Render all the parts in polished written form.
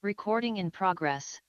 Recording in progress.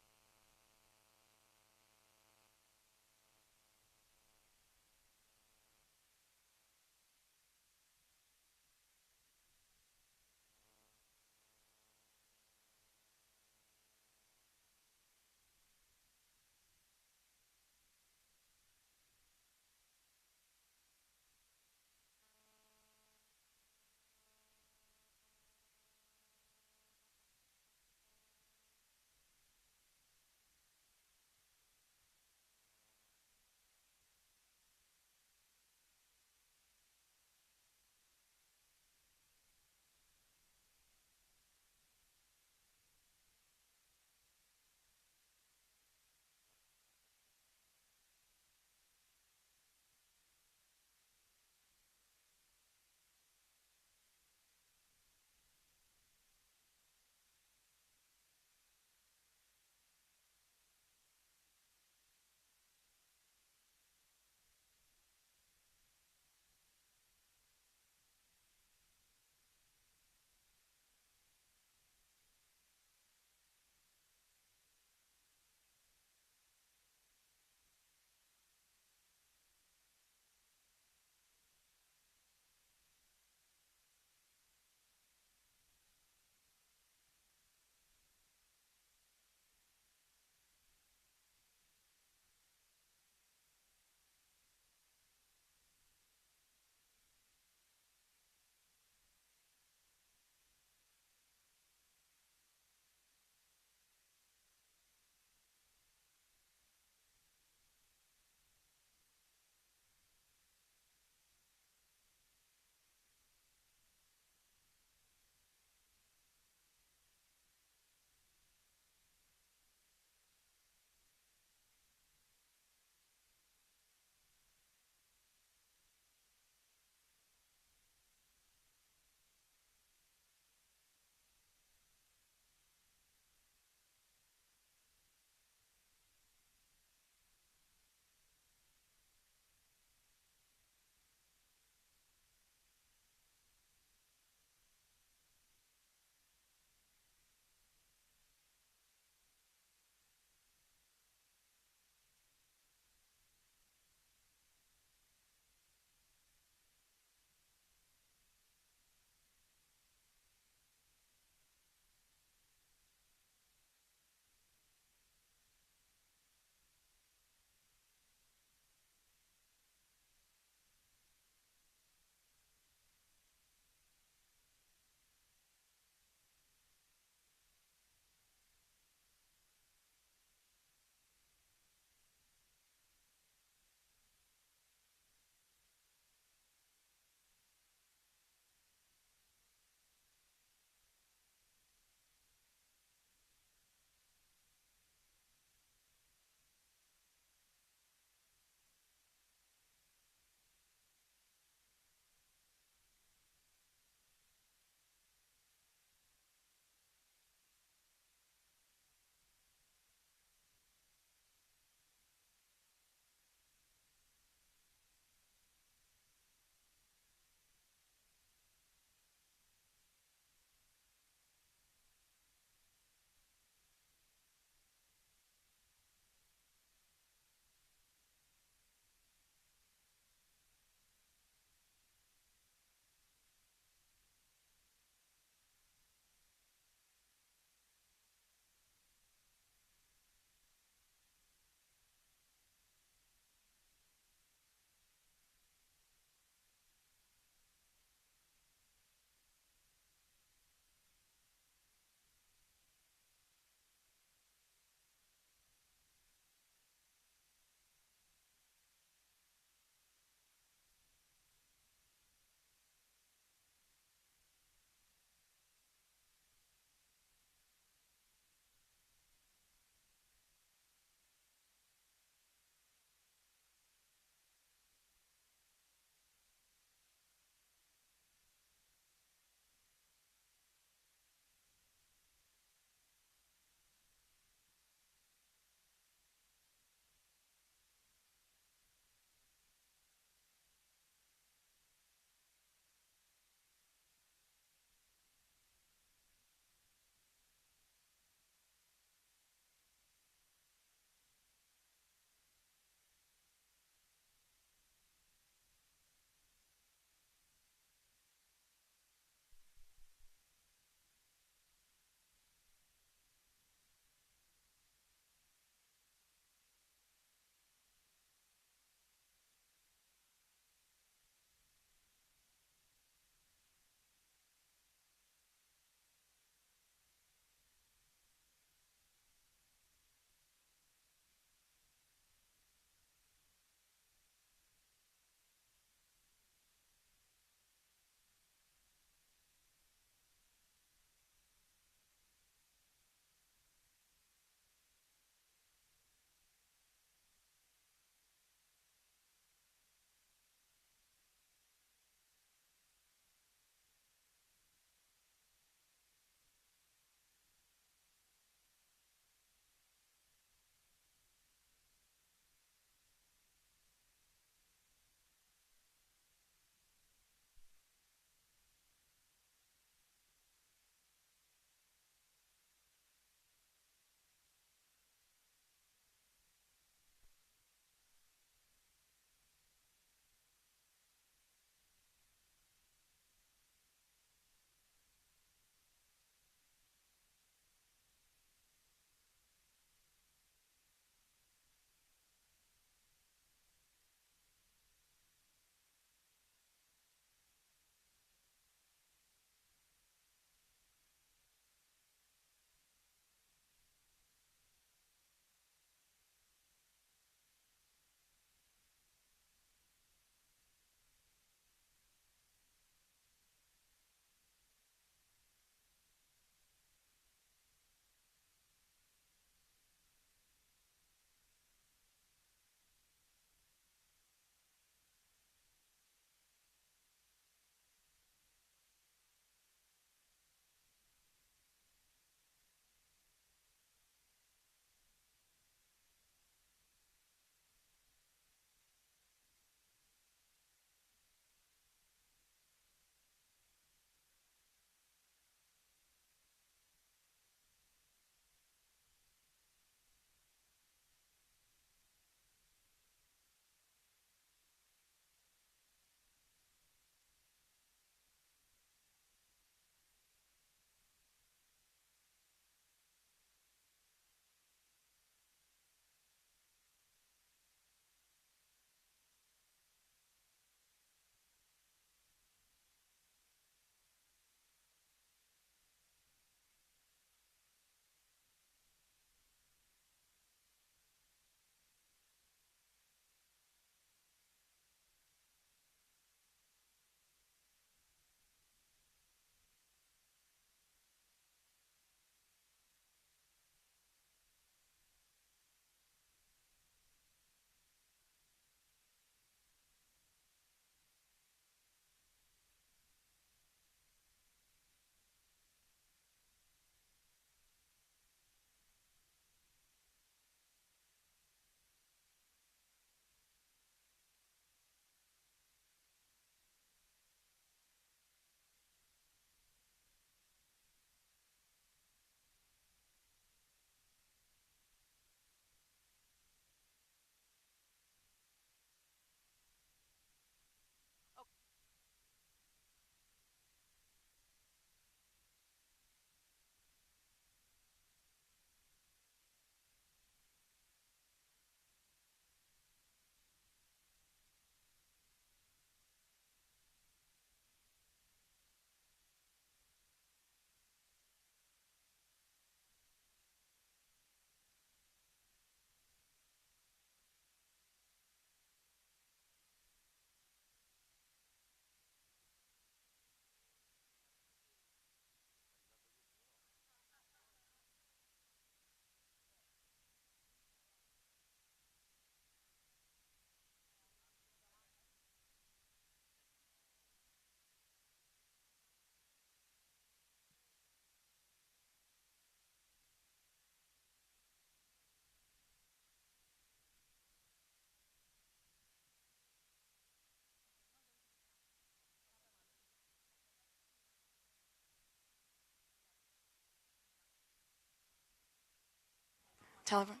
Tell everyone.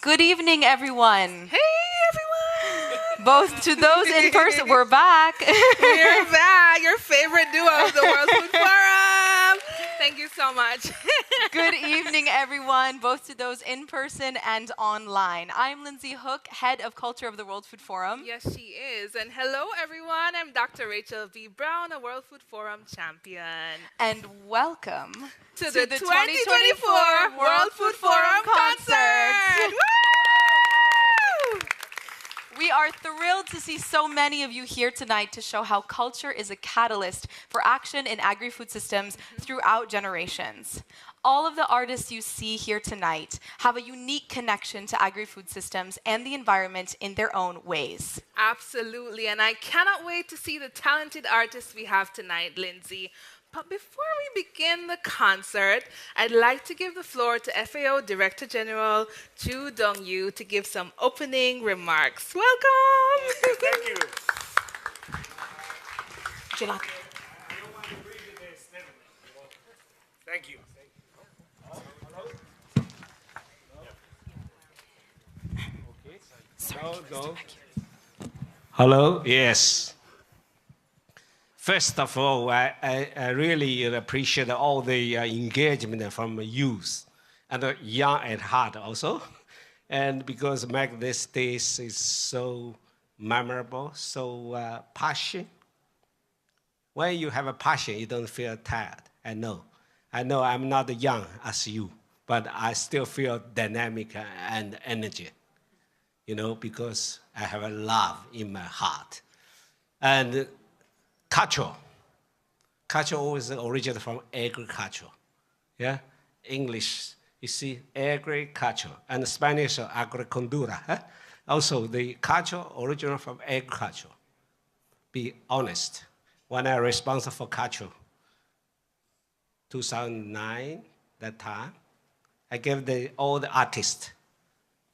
Good evening, everyone. Hey, everyone! Both to those in person, we're back. We're back, your favorite duo of the World Food Forum. Thank you so much. Good evening, everyone, both to those in person and online. I'm Lindsay Hook, head of culture of the World Food Forum. Yes, she is. And hello, everyone. I'm Dr. Rachel V. Brown, a World Food Forum champion. And welcome to the 2024 World Food Forum concert. Woo! We are thrilled to see so many of you here tonight to show how culture is a catalyst for action in agri-food systems throughout generations. All of the artists you see here tonight have a unique connection to agri-food systems and the environment in their own ways. Absolutely, and I cannot wait to see the talented artists we have tonight, Lindsay. But before we begin the concert, I'd like to give the floor to FAO Director General Chu Dong-yu to give some opening remarks. Welcome! Thank you. Thank you. Hello? Yes. First of all, I really appreciate all the engagement from youth and young at heart also. And because make this day is so memorable, so passion. When you have a passion, you don't feel tired. I know I'm not young as you, but I still feel dynamic and energy, because I have a love in my heart. And culture always originated from agriculture. Yeah, English, you see, agriculture, and Spanish, agricultura. Huh? Also, the culture originated from agriculture. Be honest. When I was responsible for culture, 2009, that time, I gave all the artists,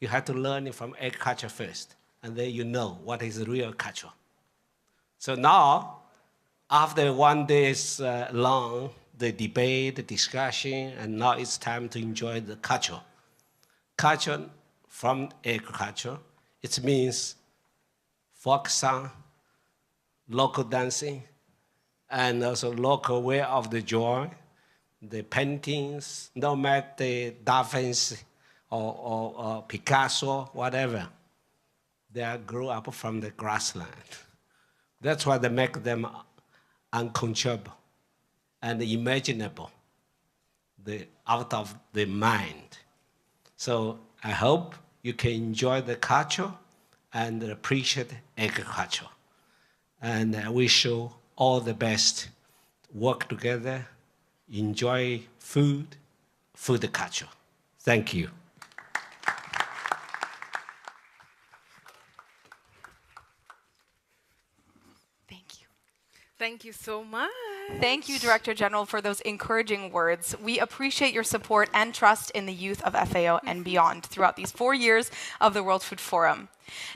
you have to learn it from agriculture first, and then you know what is real culture. So now, after one day's long, the debate, the discussion, and now it's time to enjoy the culture. Culture from agriculture, it means folk song, local dancing, and also local way of the joy, the paintings, no matter the Da Vinci or Picasso, whatever, they grew up from the grassland. That's why they make them uncontrollable and imaginable, out of the mind. So I hope you can enjoy the culture and appreciate agriculture. And I wish you all the best. Work together, enjoy food culture. Thank you. Thank you so much. Thank you, Director General, for those encouraging words. We appreciate your support and trust in the youth of FAO and beyond throughout these 4 years of the World Food Forum.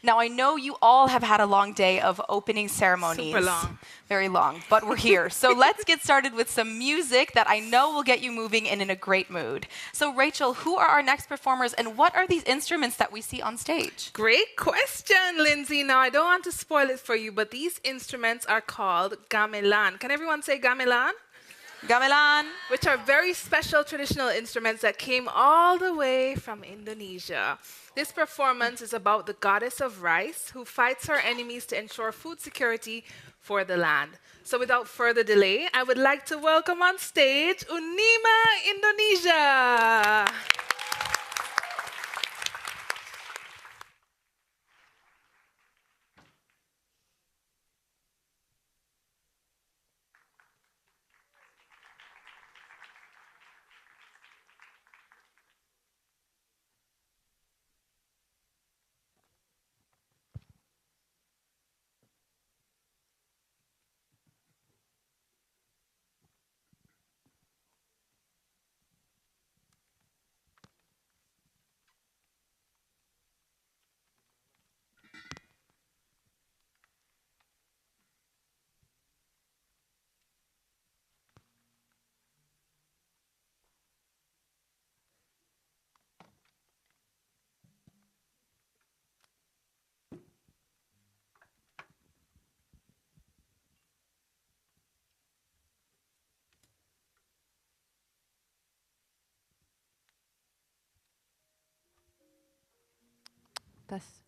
Now, I know you all have had a long day of opening ceremonies. Super long. Very long, but we're here. So let's get started with some music that I know will get you moving and in a great mood. So Rachel, who are our next performers and what are these instruments that we see on stage? Great question, Lindsay. Now, I don't want to spoil it for you, but these instruments are called gamelan. Can everyone say gamelan? Gamelan. Which are very special traditional instruments that came all the way from Indonesia. This performance is about the goddess of rice who fights her enemies to ensure food security for the land. So without further delay, I would like to welcome on stage Unima Indonesia. tes.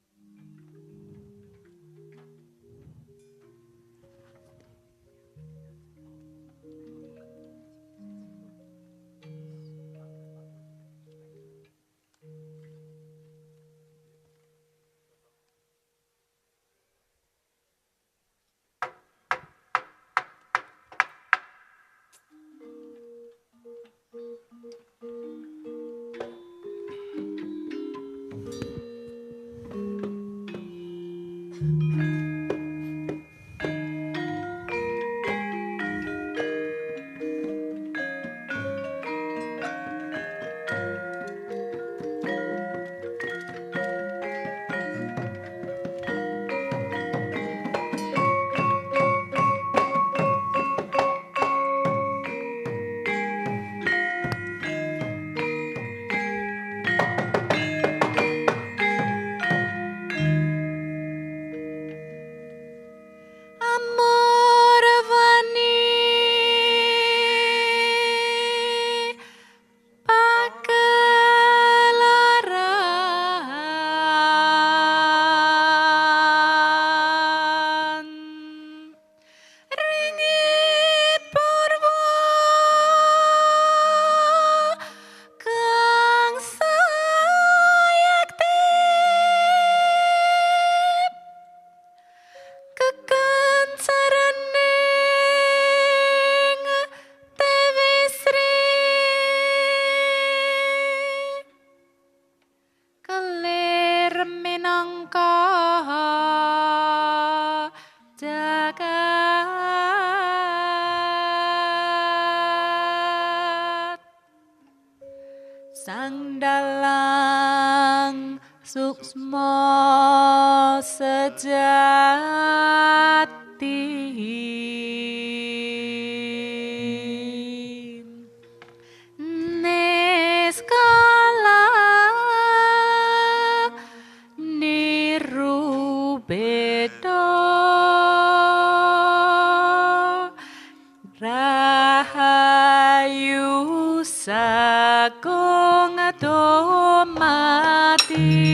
Sang dalang suksmo sejati Neskala niru bedo rahayu sagung domati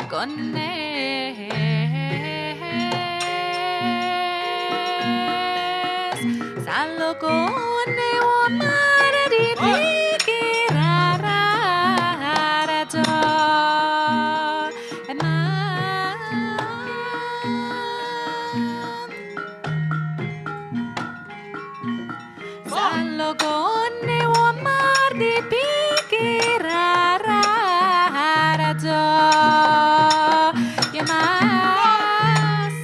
con nè Salo con ne o mare di piki ra ra ra jo ma Salo con ne o mare di piki ra ra ra jo ya mas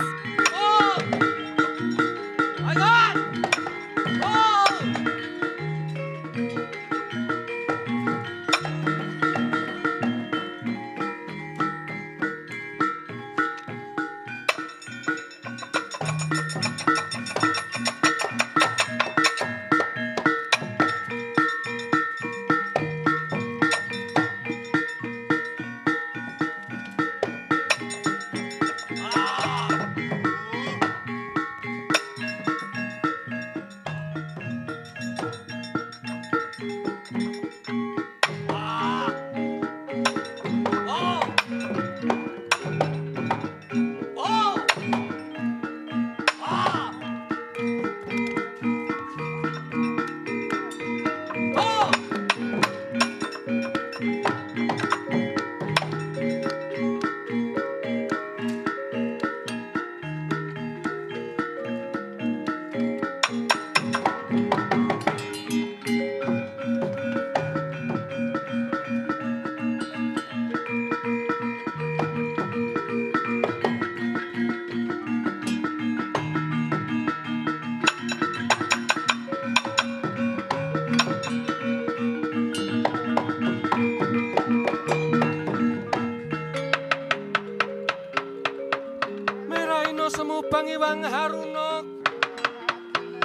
Meraino semu pangiwang haruno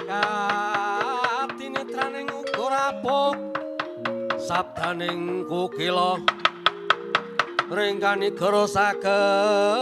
katine traning ukur apuk sabdaning kukila ringkani goro sageter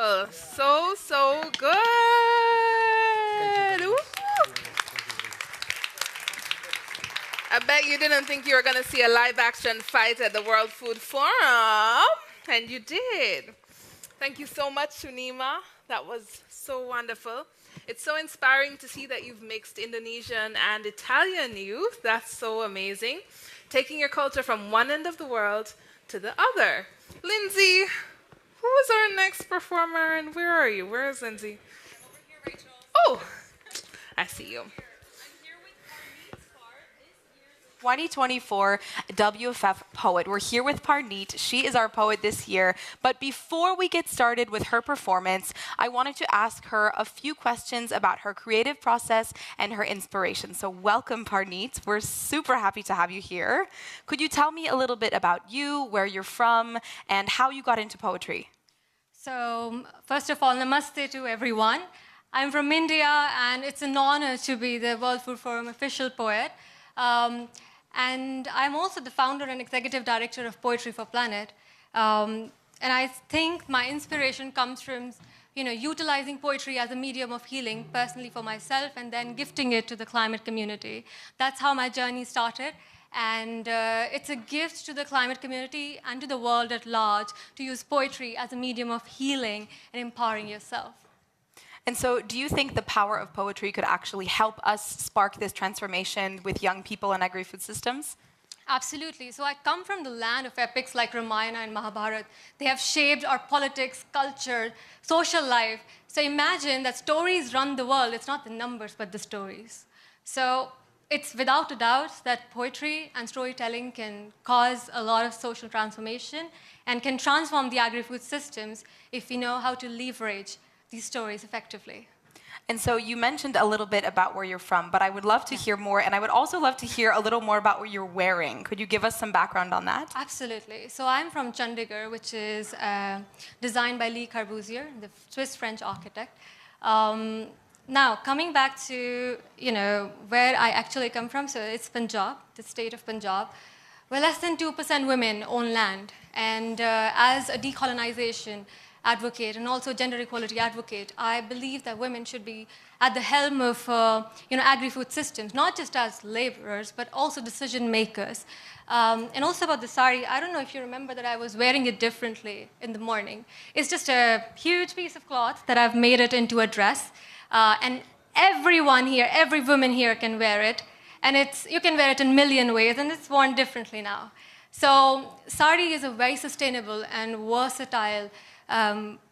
wonderful. So, so good. Woo. I bet you didn't think you were going to see a live action fight at the World Food Forum, and you did. Thank you so much, Unima. That was so wonderful. It's so inspiring to see that you've mixed Indonesian and Italian youth. That's so amazing. Taking your culture from one end of the world to the other. Lindsay, who is our next performer, and where are you? Where is Lindsay? Over here, Rachel. Oh, I see you. 2024 WFF Poet. We're here with Parneet. She is our poet this year. But before we get started with her performance, I wanted to ask her a few questions about her creative process and her inspiration. So welcome, Parneet. We're super happy to have you here. Could you tell me a little bit about you, where you're from, and how you got into poetry? So, first of all, namaste to everyone. I'm from India, and it's an honor to be the World Food Forum official poet. And I'm also the founder and executive director of Poetry for Planet. And I think my inspiration comes from, utilizing poetry as a medium of healing, personally for myself, and then gifting it to the climate community. That's how my journey started. And it's a gift to the climate community and to the world at large to use poetry as a medium of healing and empowering yourself. And so do you think the power of poetry could actually help us spark this transformation with young people in agri-food systems? Absolutely. So I come from the land of epics like Ramayana and Mahabharata. They have shaped our politics, culture, social life. So imagine that stories run the world. It's not the numbers, but the stories. So it's without a doubt that poetry and storytelling can cause a lot of social transformation and can transform the agri-food systems if we know how to leverage these stories effectively. And so you mentioned a little bit about where you're from, but I would love to hear more, and I would also love to hear a little more about what you're wearing. Could you give us some background on that? Absolutely. So I'm from Chandigarh, which is designed by Le Corbusier, the Swiss-French architect. Now, coming back to where I actually come from, so it's Punjab, the state of Punjab, where less than 2% women own land. And as a decolonization advocate and also gender equality advocate, I believe that women should be at the helm of agri-food systems, not just as laborers, but also decision makers. And also about the sari, I don't know if you remember that I was wearing it differently in the morning. It's just a huge piece of cloth that I've made it into a dress. And everyone here, every woman here can wear it. And you can wear it in a million ways, and it's worn differently now. So sari is a very sustainable and versatile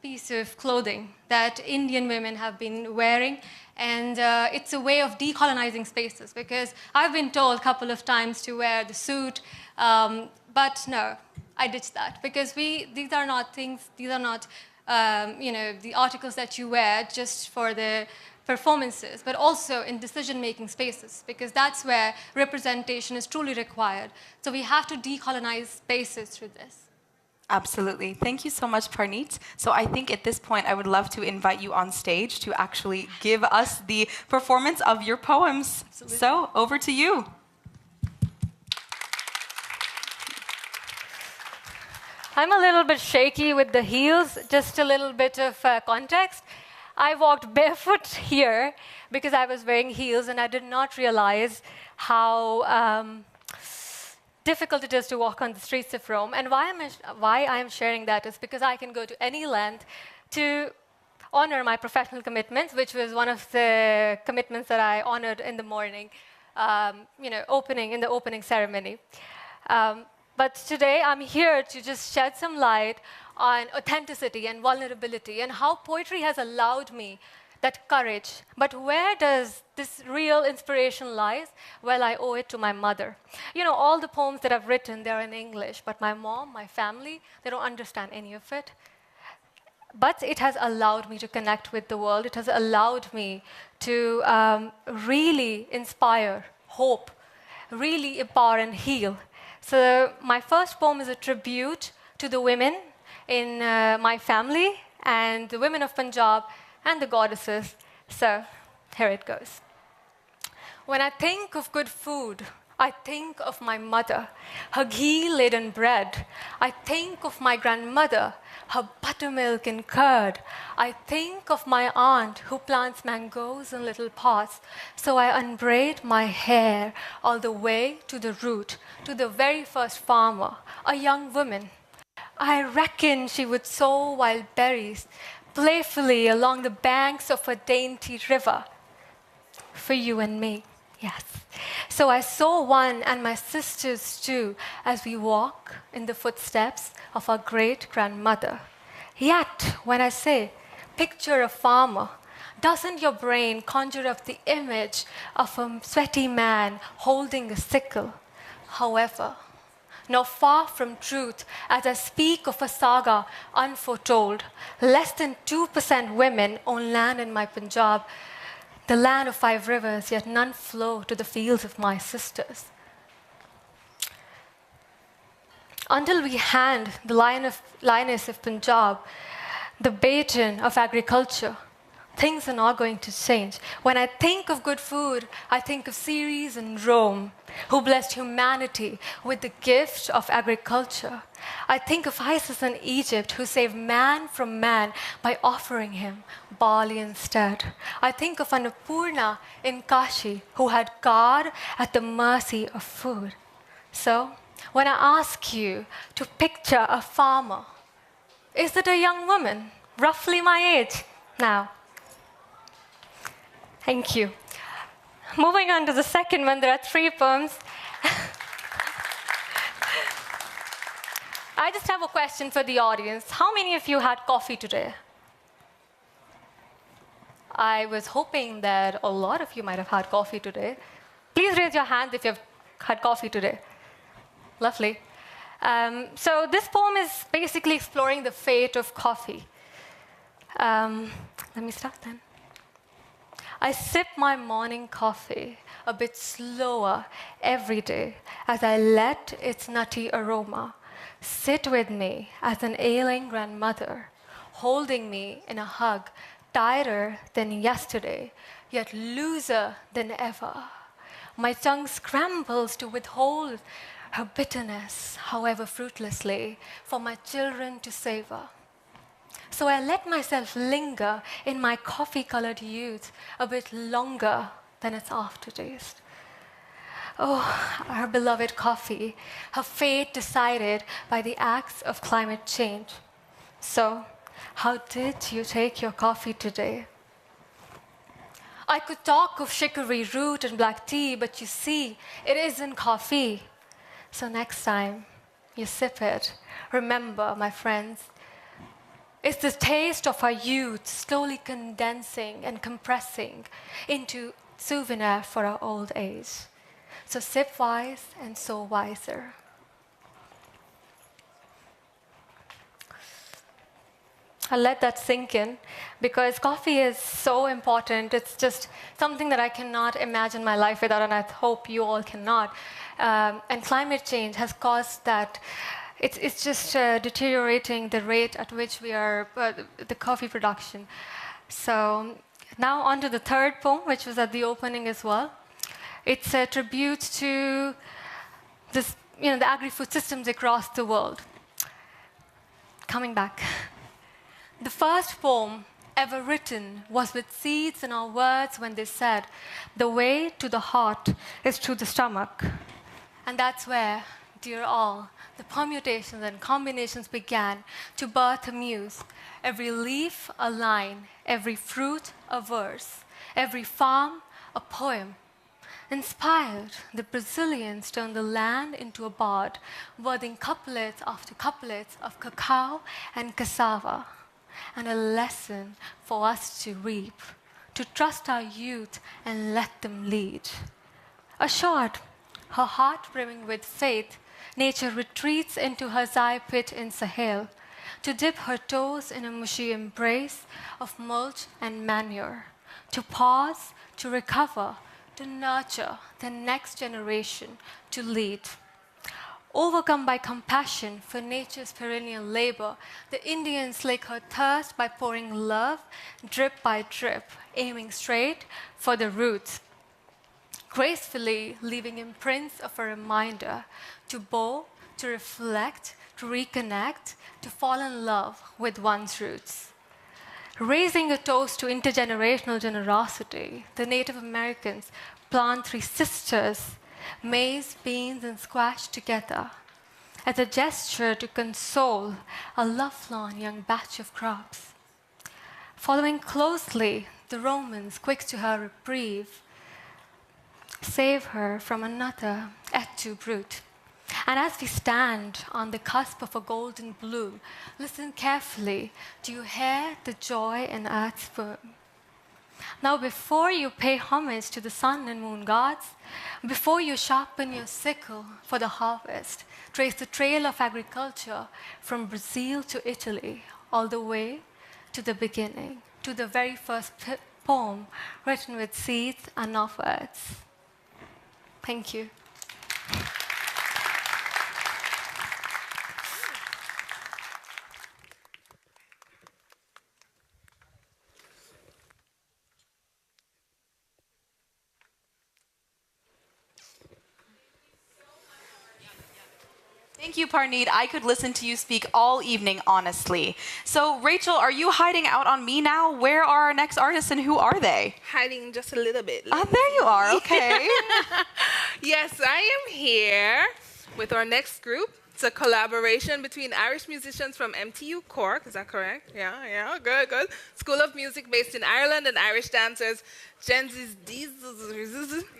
piece of clothing that Indian women have been wearing. And it's a way of decolonizing spaces, because I've been told a couple of times to wear the suit, but no, I ditched that, because these are not the articles that you wear just for the performances, but also in decision-making spaces, because that's where representation is truly required. So we have to decolonize spaces through this. Absolutely. Thank you so much, Parneet. So I think at this point, I would love to invite you on stage to actually give us the performance of your poems. Absolutely. So over to you. I'm a little bit shaky with the heels, just a little bit of context. I walked barefoot here because I was wearing heels, and I did not realize how difficult it is to walk on the streets of Rome. And why I am sharing that is because I can go to any length to honor my professional commitments, which was one of the commitments that I honored in the morning, in the opening ceremony. But today I'm here to just shed some light on authenticity and vulnerability and how poetry has allowed me that courage. But where does this real inspiration lies? Well, I owe it to my mother. All the poems that I've written, they're in English, but my mom, my family, they don't understand any of it. But it has allowed me to connect with the world. It has allowed me to really inspire hope, really empower and heal. So my first poem is a tribute to the women in my family and the women of Punjab and the goddesses. So here it goes. When I think of good food, I think of my mother, her ghee-laden bread. I think of my grandmother, her buttermilk and curd. I think of my aunt who plants mangoes in little pots. So I unbraid my hair all the way to the root, to the very first farmer, a young woman. I reckon she would sow wild berries playfully along the banks of a dainty river. For you and me, yes. So I saw one and my sisters too as we walk in the footsteps of our great-grandmother. Yet, when I say, picture a farmer, doesn't your brain conjure up the image of a sweaty man holding a sickle? However, not far from truth, as I speak of a saga unforetold, less than 2% women own land in my Punjab, the land of 5 rivers, yet none flow to the fields of my sisters. Until we hand the lioness of Punjab the baton of agriculture, things are not going to change. When I think of good food, I think of Ceres and Rome, who blessed humanity with the gift of agriculture. I think of Isis in Egypt, who saved man from man by offering him barley instead. I think of Annapurna in Kashi, who had God at the mercy of food. So, when I ask you to picture a farmer, is it a young woman, roughly my age now? Thank you. Moving on to the second one, there are 3 poems. I just have a question for the audience. How many of you had coffee today? I was hoping that a lot of you might have had coffee today. Please raise your hands if you've had coffee today. Lovely. So this poem is basically exploring the fate of coffee. Let me start then. I sip my morning coffee a bit slower every day as I let its nutty aroma sit with me as an ailing grandmother, holding me in a hug tighter than yesterday, yet looser than ever. My tongue scrambles to withhold her bitterness, however fruitlessly, for my children to savor. So I let myself linger in my coffee-colored youth a bit longer than its aftertaste. Oh, our beloved coffee, her fate decided by the acts of climate change. So, how did you take your coffee today? I could talk of chicory root and black tea, but you see, it isn't coffee. So next time you sip it, remember, my friends, it's the taste of our youth slowly condensing and compressing into souvenir for our old age. So sip wise and so wiser. I'll let that sink in because coffee is so important. It's just something that I cannot imagine my life without, and I hope you all cannot. And climate change has caused that. It's just deteriorating the rate at which we are, the coffee production. So now on to the third poem, which was at the opening as well. It's a tribute to this, the agri-food systems across the world. Coming back. The first poem ever written was with seeds in our words when they said, the way to the heart is through the stomach. And that's where, dear all, the permutations and combinations began to birth a muse. Every leaf a line, every fruit a verse, every farm a poem. Inspired, the Brazilians turned the land into a bard, birthing couplets after couplets of cacao and cassava, and a lesson for us to reap, to trust our youth and let them lead. Assured, her heart brimming with faith, nature retreats into her zai pit in Sahel, to dip her toes in a mushy embrace of mulch and manure, to pause, to recover, to nurture the next generation to lead. Overcome by compassion for nature's perennial labor, the Indians slake her thirst by pouring love, drip by drip, aiming straight for the roots. gracefully leaving imprints of a reminder to bow, to reflect, to reconnect, to fall in love with one's roots. Raising a toast to intergenerational generosity, the Native Americans plant three sisters, maize, beans, and squash together, as a gesture to console a lovelorn young batch of crops. Following closely, the Romans, quick to her reprieve, save her from another et tu brute. And as we stand on the cusp of a golden bloom, listen carefully. Do you hear the joy in earth's womb? Now, before you pay homage to the sun and moon gods, before you sharpen your sickle for the harvest, trace the trail of agriculture from Brazil to Italy, all the way to the beginning, to the very first poem written with seeds and not words. Thank you. Thank you, Parneet. I could listen to you speak all evening, honestly. So, Rachel, are you hiding out on me now? Where are our next artists and who are they? Hiding just a little bit. Oh, there you are. Okay. Yes, I am here with our next group. It's a collaboration between Irish musicians from MTU Cork. Is that correct? Yeah, good, good. School of Music based in Ireland and Irish dancers. Jendes.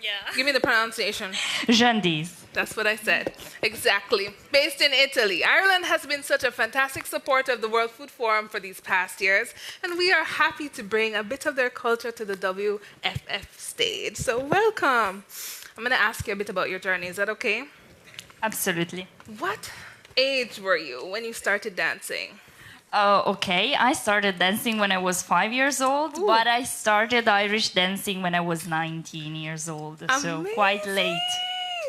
Yeah. Give me the pronunciation. Jendes. That's what I said. Exactly. Based in Italy. Ireland has been such a fantastic supporter of the World Food Forum for these past years, and we are happy to bring a bit of their culture to the WFF stage. So welcome. I'm going to ask you a bit about your journey. Is that okay? Absolutely. What age were you when you started dancing? Okay, I started dancing when I was 5 years old, Ooh. but I started Irish dancing when I was 19 years old, so quite late.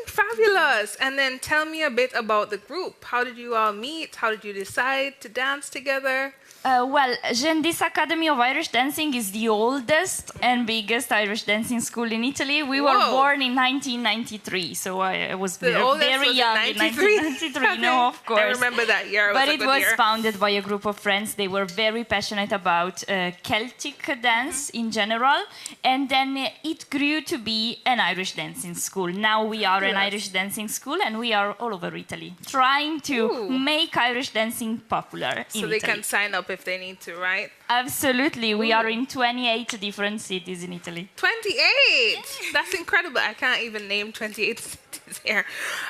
Fabulous. And then tell me a bit about the group. How did you all meet? How did you decide to dance together? Well, Jendes Academy of Irish Dancing is the oldest and biggest Irish dancing school in Italy. We were Whoa. born in 1993, so I was The very, oldest very was in young in 1993. Okay. No, of course. I remember that year. But a it good was year. founded by a group of friends. They were very passionate about Celtic dance in general, and then it grew to be an Irish dancing school. Now we are an Fabulous. Irish dancing school, and we are all over Italy, trying to Ooh. make Irish dancing popular in So they Italy. can sign up if they need to, right? Absolutely, we are in 28 different cities in Italy. 28! That's incredible. I can't even name 28 cities here.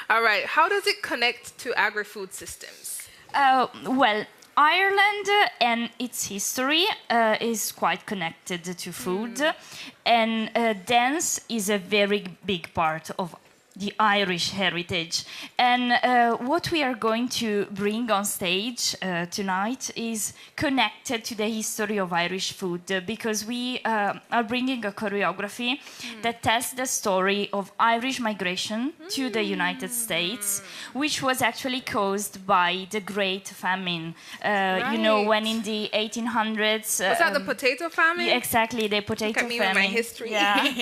All right. How does it connect to agri-food systems? Well, Ireland and its history is quite connected to food, and dance is a very big part of the Irish heritage. And what we are going to bring on stage tonight is connected to the history of Irish food, because we are bringing a choreography that tells the story of Irish migration to the United States, which was actually caused by the Great Famine. You know, when in the 1800s... Was that the potato famine? Yeah, exactly, the potato Look at me famine. with my history. Yeah.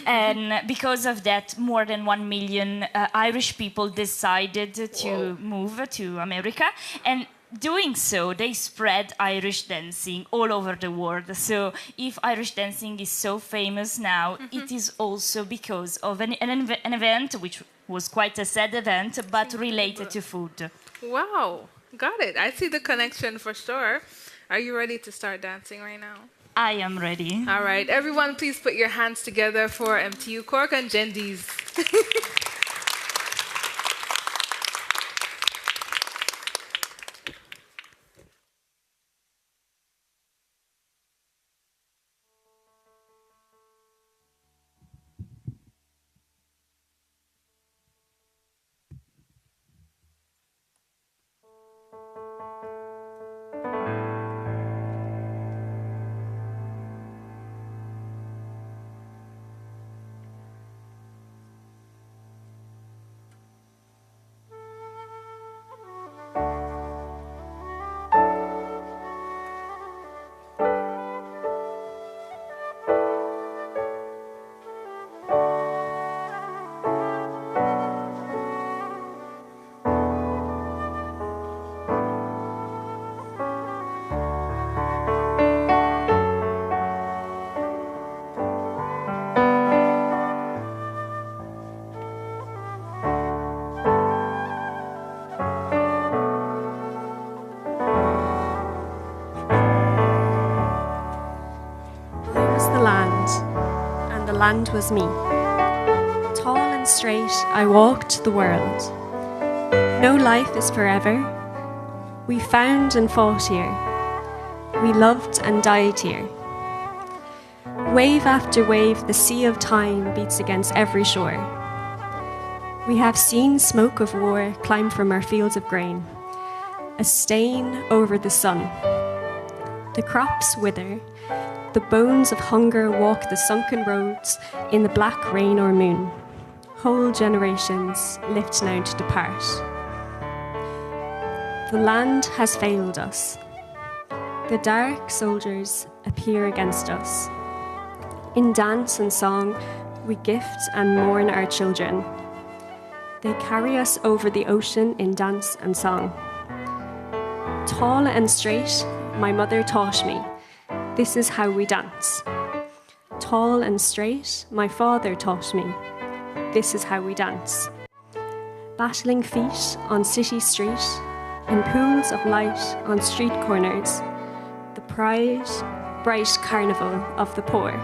And because of that, more than 1 million Irish people decided to move to America. And doing so, they spread Irish dancing all over the world. So if Irish dancing is so famous now, it is also because of an event which was quite a sad event, but related to food. Wow. Got it. I see the connection for sure. Are you ready to start dancing right now? I am ready. All right. Everyone, please put your hands together for MTU Cork and Jendes. land was me. Tall and straight, I walked the world. No life is forever. We found and fought here. We loved and died here. Wave after wave, the sea of time beats against every shore. We have seen smoke of war climb from our fields of grain, a stain over the sun. The crops wither, the bones of hunger walk the sunken roads in the black rain or moon. Whole generations lift now to depart. The land has failed us. The dark soldiers appear against us. In dance and song, we gift and mourn our children. They carry us over the ocean in dance and song. Tall and straight, my mother taught me, this is how we dance. Tall and straight, my father taught me, this is how we dance. Battling feet on city street, in pools of light on street corners, the pride, bright carnival of the poor.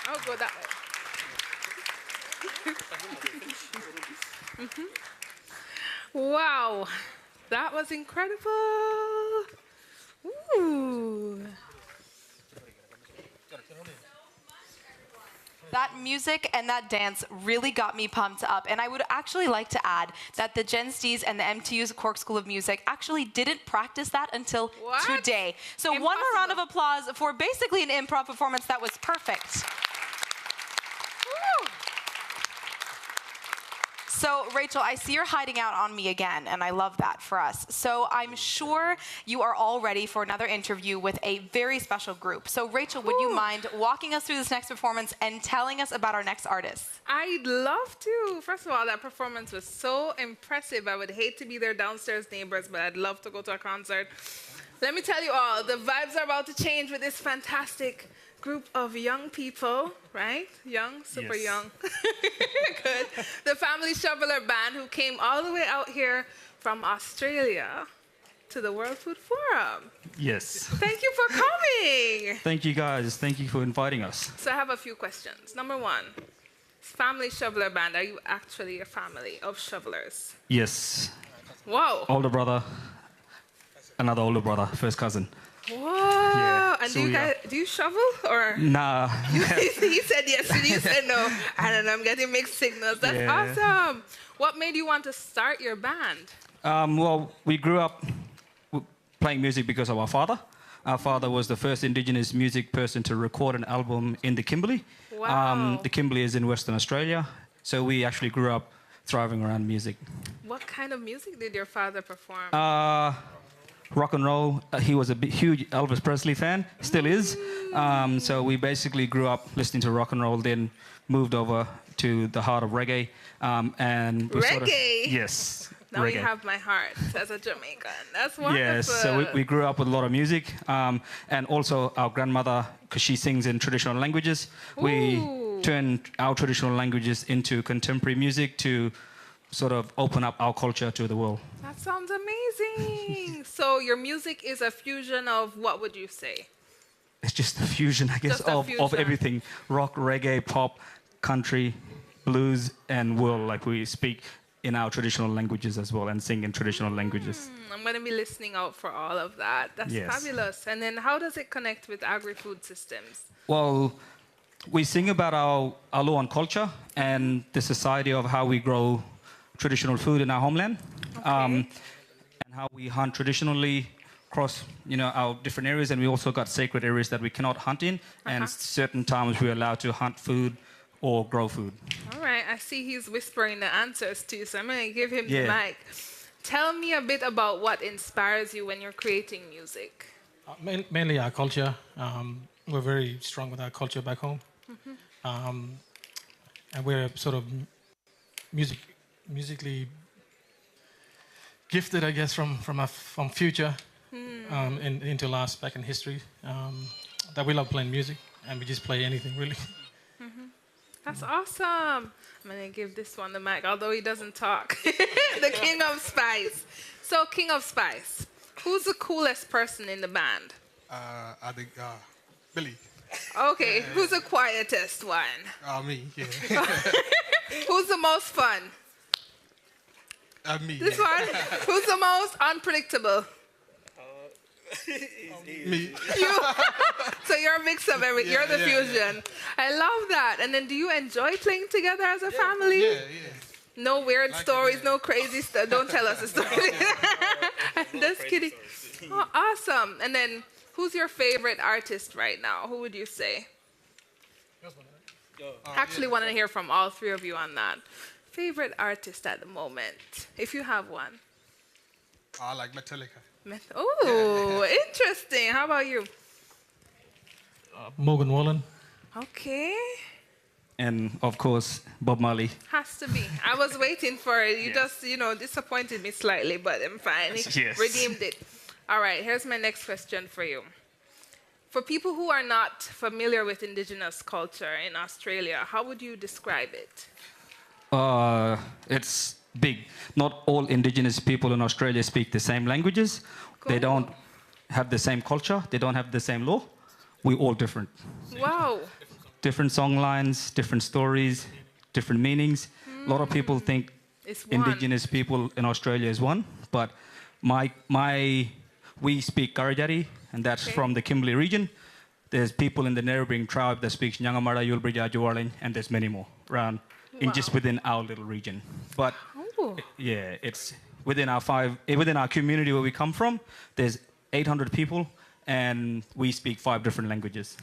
I'll go that way. Wow, that was incredible. Ooh. That music and that dance really got me pumped up. And I would actually like to add that the Jendes and the MTU's Cork School of Music actually didn't practice that until today. So one more round of applause for basically an improv performance that was perfect. Woo. So, Rachel, I see you're hiding out on me again, and I love that for us. So I'm sure you are all ready for another interview with a very special group. So, Rachel, would you mind walking us through this next performance and telling us about our next artist? I'd love to. First of all, that performance was so impressive. I would hate to be their downstairs neighbors, but I'd love to go to a concert. Let me tell you all, the vibes are about to change with this fantastic group of young people, right? Young, super young. Good. The Family Shoveler Band, who came all the way out here from Australia to the World Food Forum. Yes. Thank you for coming. Thank you, guys. Thank you for inviting us. So I have a few questions. Number one, Family Shoveler Band, are you actually a family of shovelers? Yes. Whoa. Older brother, another older brother, first cousin. Whoa. Yeah, And so do you shovel or? Nah. He said yes and you said no. I don't know, I'm getting mixed signals. That's awesome. What made you want to start your band? Well, we grew up playing music because of our father. Our father was the first Indigenous music person to record an album in the Kimberley. Wow. The Kimberley is in Western Australia. So we actually grew up thriving around music. What kind of music did your father perform? Rock and roll. He was a huge Elvis Presley fan, still is. So we basically grew up listening to rock and roll, then moved over to the heart of reggae. And we Reggae? Yes. Now reggae. you have my heart as a Jamaican. That's wonderful. Yes, so we grew up with a lot of music. And also our grandmother, because she sings in traditional languages, we turned our traditional languages into contemporary music to sort of open up our culture to the world. That sounds amazing. So your music is a fusion of, what would you say? It's just a fusion, I guess, of everything. Rock, reggae, pop, country, blues, and world. Like we speak in our traditional languages as well and sing in traditional languages. I'm going to be listening out for all of that. That's fabulous. And then how does it connect with agri-food systems? Well, we sing about our law and culture and the society of how we grow traditional food in our homeland, and how we hunt traditionally across, our different areas, and we also got sacred areas that we cannot hunt in, and certain times we're allowed to hunt food or grow food. All right, I see he's whispering the answers to you, so I'm going to give him the mic. Tell me a bit about what inspires you when you're creating music. Mainly our culture. We're very strong with our culture back home, and we're sort of musically gifted, I guess, from future into last back in history. That we love playing music, and we just play anything really. That's awesome. I'm gonna give this one the mic, although he doesn't talk. The King of Spice. So, King of Spice, who's the coolest person in the band? I think Billy. Okay, who's the quietest one? Me, yeah. Who's the most fun? Me. This one? Who's the most unpredictable? Me. You. So you're a mix of everything. You're the fusion. I love that. And then do you enjoy playing together as a family? Yeah. No weird stories, no crazy stuff. Don't tell us a story. I'm just kidding. Oh, awesome. And then who's your favorite artist right now? Who would you say? Actually want to hear from all three of you on that. Favorite artist at the moment, if you have one. I like Metallica. Oh, interesting. How about you? Morgan Wallen. Okay. And of course, Bob Marley. Has to be. I was waiting for it. You just, disappointed me slightly, but I'm fine. Redeemed it. All right, here's my next question for you. For people who are not familiar with Indigenous culture in Australia, how would you describe it? It's big. Not all Indigenous people in Australia speak the same languages. Cool. They don't have the same culture. They don't have the same law. We're all different. Wow. different song lines, different stories, different meanings. A lot of people think It's one. indigenous people in Australia is one, but we speak Karijari, and that's from the Kimberley region. There's people in the neighboring tribe that speaks Nyangamara, Yulbrija, Juwarlin, and there's many more around in just within our little region. But yeah, it's within our community where we come from. There's 800 people, and we speak 5 different languages.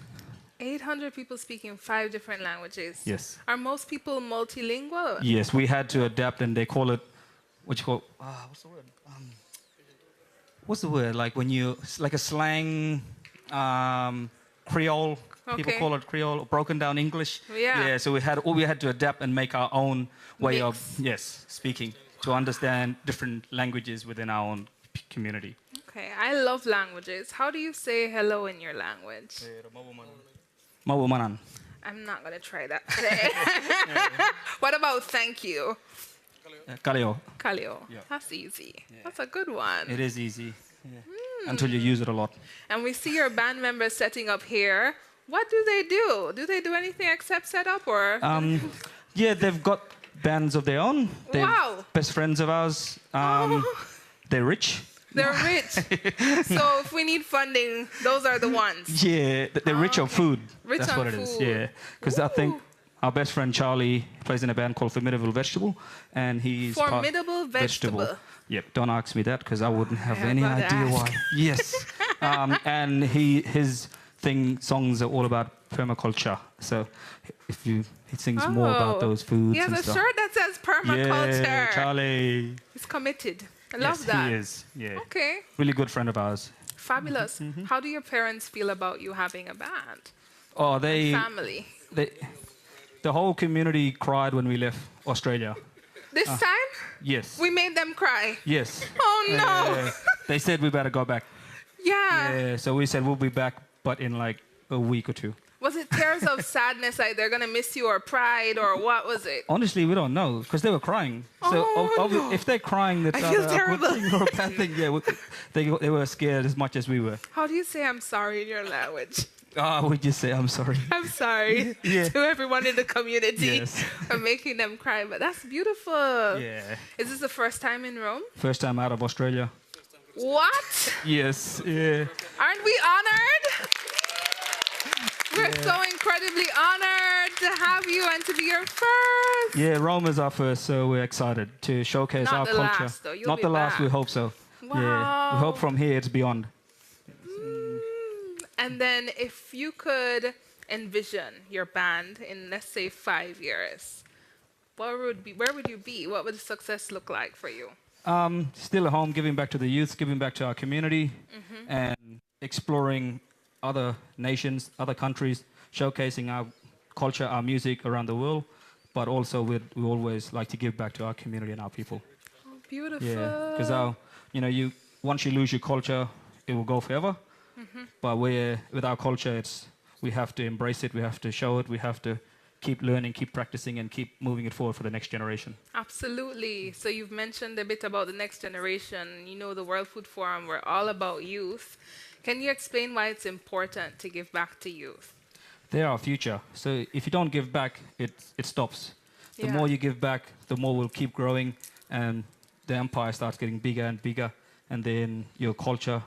800 people speaking 5 different languages. Yes. Are most people multilingual? Yes, we had to adapt, and they call it, what's the word? What's the word? Like when you, like a slang, Creole. People Okay. call it Creole, or broken down English. Yeah. Yeah. So we had to adapt and make our own way of Mix. speaking to understand different languages within our own community. Okay, I love languages. How do you say hello in your language? Mawumanan. I'm not going to try that today. What about thank you? Kaleo. Kaleo. Yeah. That's easy. That's a good one. It is easy. Until you use it a lot. And we see your band members setting up here. What do they do? Do they do anything except set up or? Yeah, they've got bands of their own. They're Wow. best friends of ours. They're rich. They're rich. So if we need funding, those are the ones. Yeah, they're rich on food. Rich That's on what it is. food. Yeah, because I think our best friend Charlie plays in a band called Formidable Vegetable, and he's Formidable Vegetable. Yep. Don't ask me that because I wouldn't have I any was about to idea ask. why. Yes. And his songs are all about permaculture. So he sings more about those foods. He has and a stuff. shirt that says permaculture. Yeah, Charlie. He's committed. I love Yes, that. he is. Yeah. Okay. Really good friend of ours. Fabulous. How do your parents feel about you having a band? Oh, they. Family. The whole community cried when we left Australia. This time? Yes. We made them cry. Yes. Oh no. They said we better go back. Yeah. Yeah. So we said we'll be back, but in like a week or 2. Was it tears of sadness, like they're gonna miss you, or pride, or what was it? Honestly, we don't know because they were crying. So no. if they're crying, that's I feel either a terrible. good thing or a bad thing. Yeah, they were scared as much as we were. How do you say I'm sorry in your language? We just say I'm sorry. I'm sorry Yeah. to everyone in the community Yes. for making them cry, but that's beautiful. Yeah. Is this the first time in Rome? First time out of Australia. What? Yes. Yeah. Aren't we honored? We're so incredibly honored to have you and to be your first. Yeah, Rome is our first, so we're excited to showcase Not our the culture. last, though. You'll Not be the last, back. we hope so. Yeah. Wow. We hope from here it's beyond. And then if you could envision your band in, let's say, 5 years, where would you be? What would success look like for you? Still at home, giving back to the youth, giving back to our community, and exploring other nations, other countries, showcasing our culture, our music around the world. But also, we always like to give back to our community and our people. Oh, beautiful. Yeah, because once you lose your culture, it will go forever. But with our culture, we have to embrace it, we have to show it, we have to keep learning, keep practicing, and keep moving it forward for the next generation. Absolutely. So you've mentioned a bit about the next generation. You know, the World Food Forum, we're all about youth. Can you explain why it's important to give back to youth? They're our future. So if you don't give back, it stops. The Yeah. more you give back, the more we'll keep growing, and the empire starts getting bigger and bigger, and then your culture,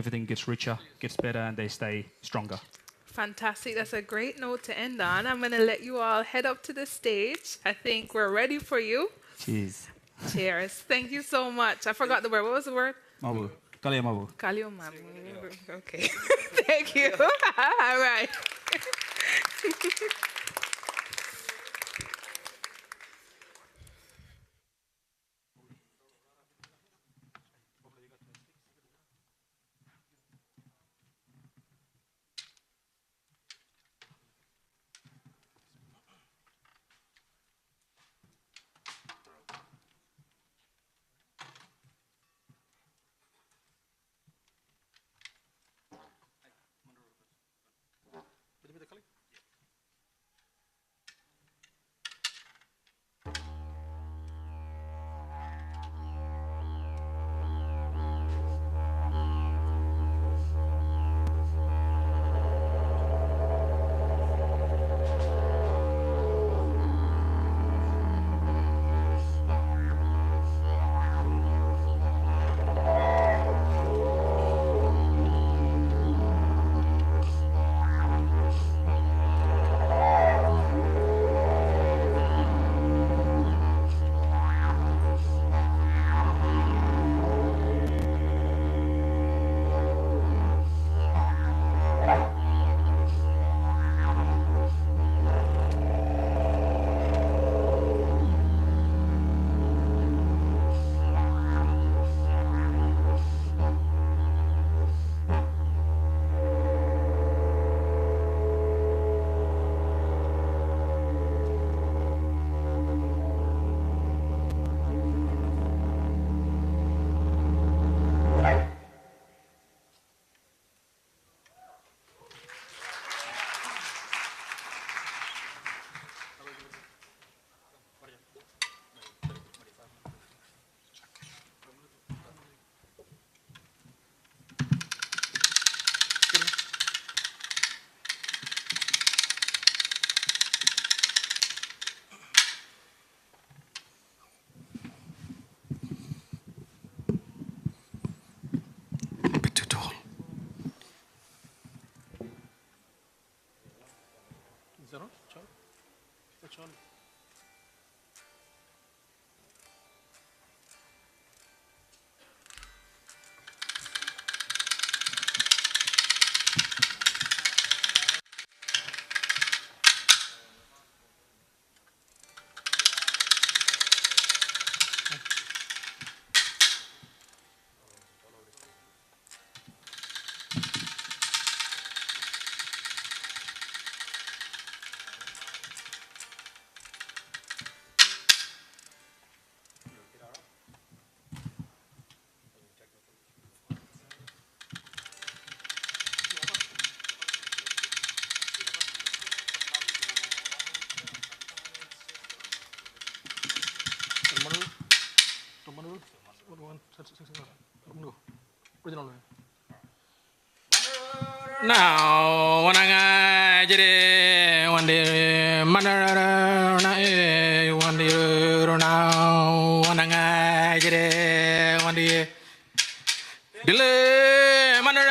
everything gets richer, gets better, and they stay stronger. Fantastic. That's a great note to end on. I'm going to let you all head up to the stage. I think we're ready for you. Cheers. Cheers. Thank you so much. I forgot the word. What was the word? Mabu. Kaliya mabu. Kaliomamu. Okay. Thank you. All right. Now, when I get it, one day, manner, one day, now, when I get it, one day, delay, manner,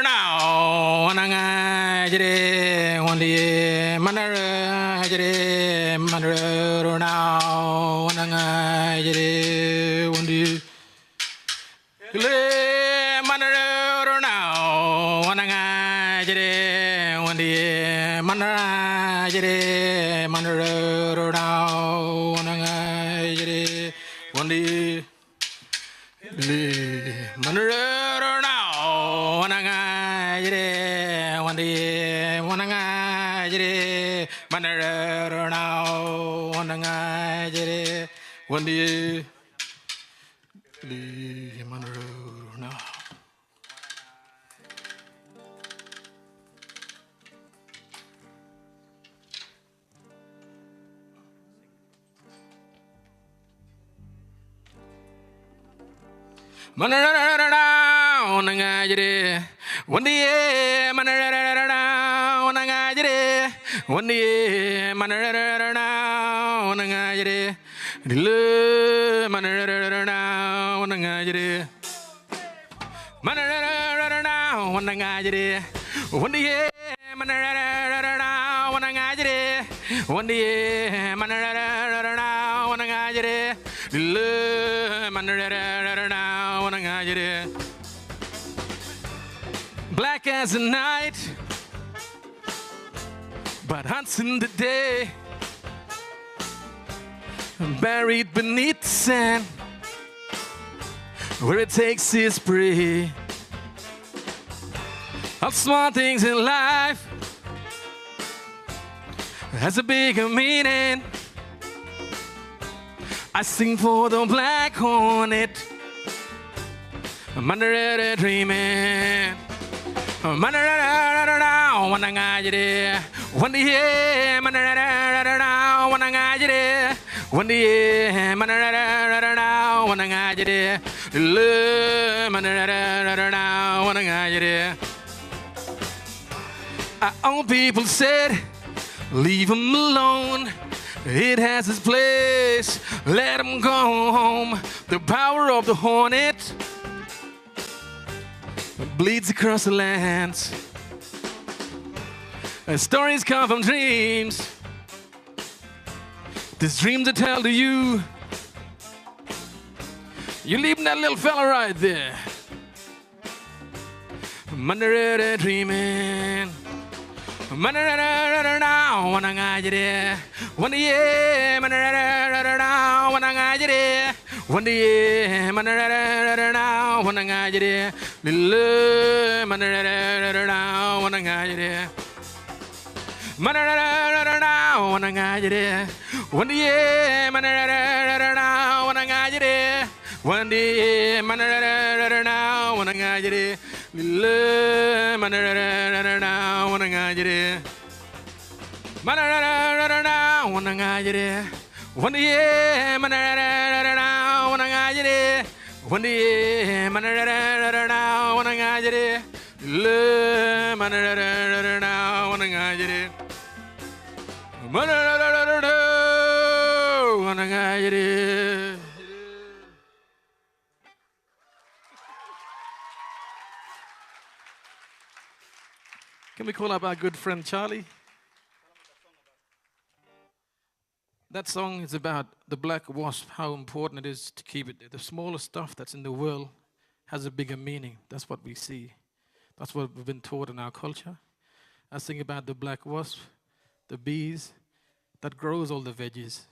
now, when I get it, one day, manner, get it, manner, now, when I get it, one day, delay, manner, now, when I get it, one day, manner, get it, manner, now, when I get it, one day, manner, now, when I get it, one day, when I get it, manner, now, when I get it, one day, manner, now. Manarararara, onangajere. One day, manarararara, onangajere. One day, manarararara, onangajere. Dile, manarararara, onangajere. Manarararara, onangajere. One day, manarararara, onangajere. One day, manarararara, onangajere. Dile, manarararara. Black as the night, but hot in the day, buried beneath the sand, where it takes its prey. All small things in life has a bigger meaning. I sing for the black hornet. I'm under it dreaming. I'm under it, when I got it. One day, I'm under it, when I got it. One day, I'm under it, when I got it. I'm under it, when I got it. Old people said, leave him alone. It has its place. Let him go home. The power of the hornet bleeds across the lands. Stories come from dreams. There's dreams I tell to you. You're leaving that little fella right there. I'm under it dreaming. I'm under it now when I got it. One day, I'm under it now when I got it. One day, I'm under it now when I got it. I'm under it now when I got it. I'm under it now when I got it. One day, I'm under it now when I got it. One day, I'm under it now when I got it. I'm under it now when I got it. I'm under it now when I got it. One day, I'm under it now when I got it. One day, I'm under it now when I got it. I'm under it now when I got it. I'm under it now when I got it. Can we call up our good friend Charlie? That song is about the black wasp, how important it is to keep it. The smallest stuff that's in the world has a bigger meaning. That's what we see. That's what we've been taught in our culture. I think about the black wasp, the bees that grows all the veggies.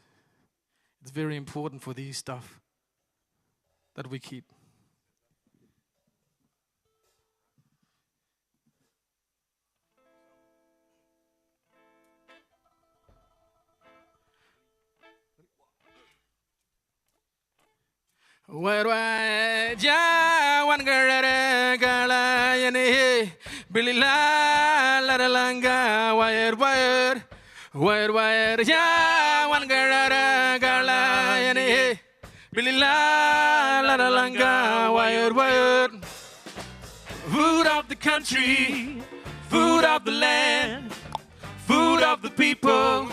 It's very important for these stuff that we keep. Where ja one gala yani Billy la langa wire ja one gala yani Billy la langa wire food of the country, food of the land, food of the people.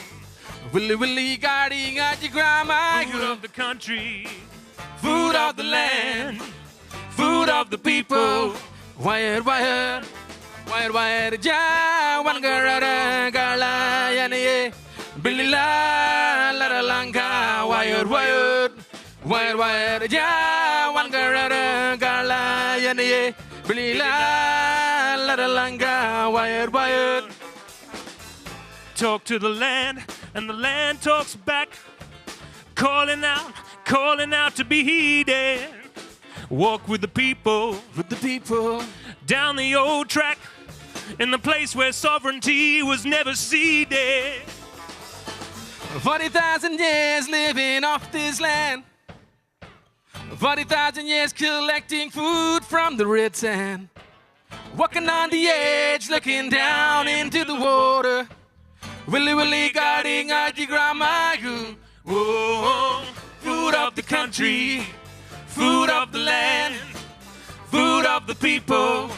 Willy guarding at your grandma. Food of the country, food of the land, food of the people. Wire, ja, one gala, yani, Billy la langa, wire, ja, one gala, yani, Billy la langa, wire. Talk to the land, and the land talks back, calling out to be heeded. Walk with the people, down the old track, in the place where sovereignty was never ceded. 40,000 years living off this land, 40,000 years collecting food from the red sand, walking on the edge, looking down into the water. Willy guarding at your grandma. Whoa, food of the country, food of the land, food of the people.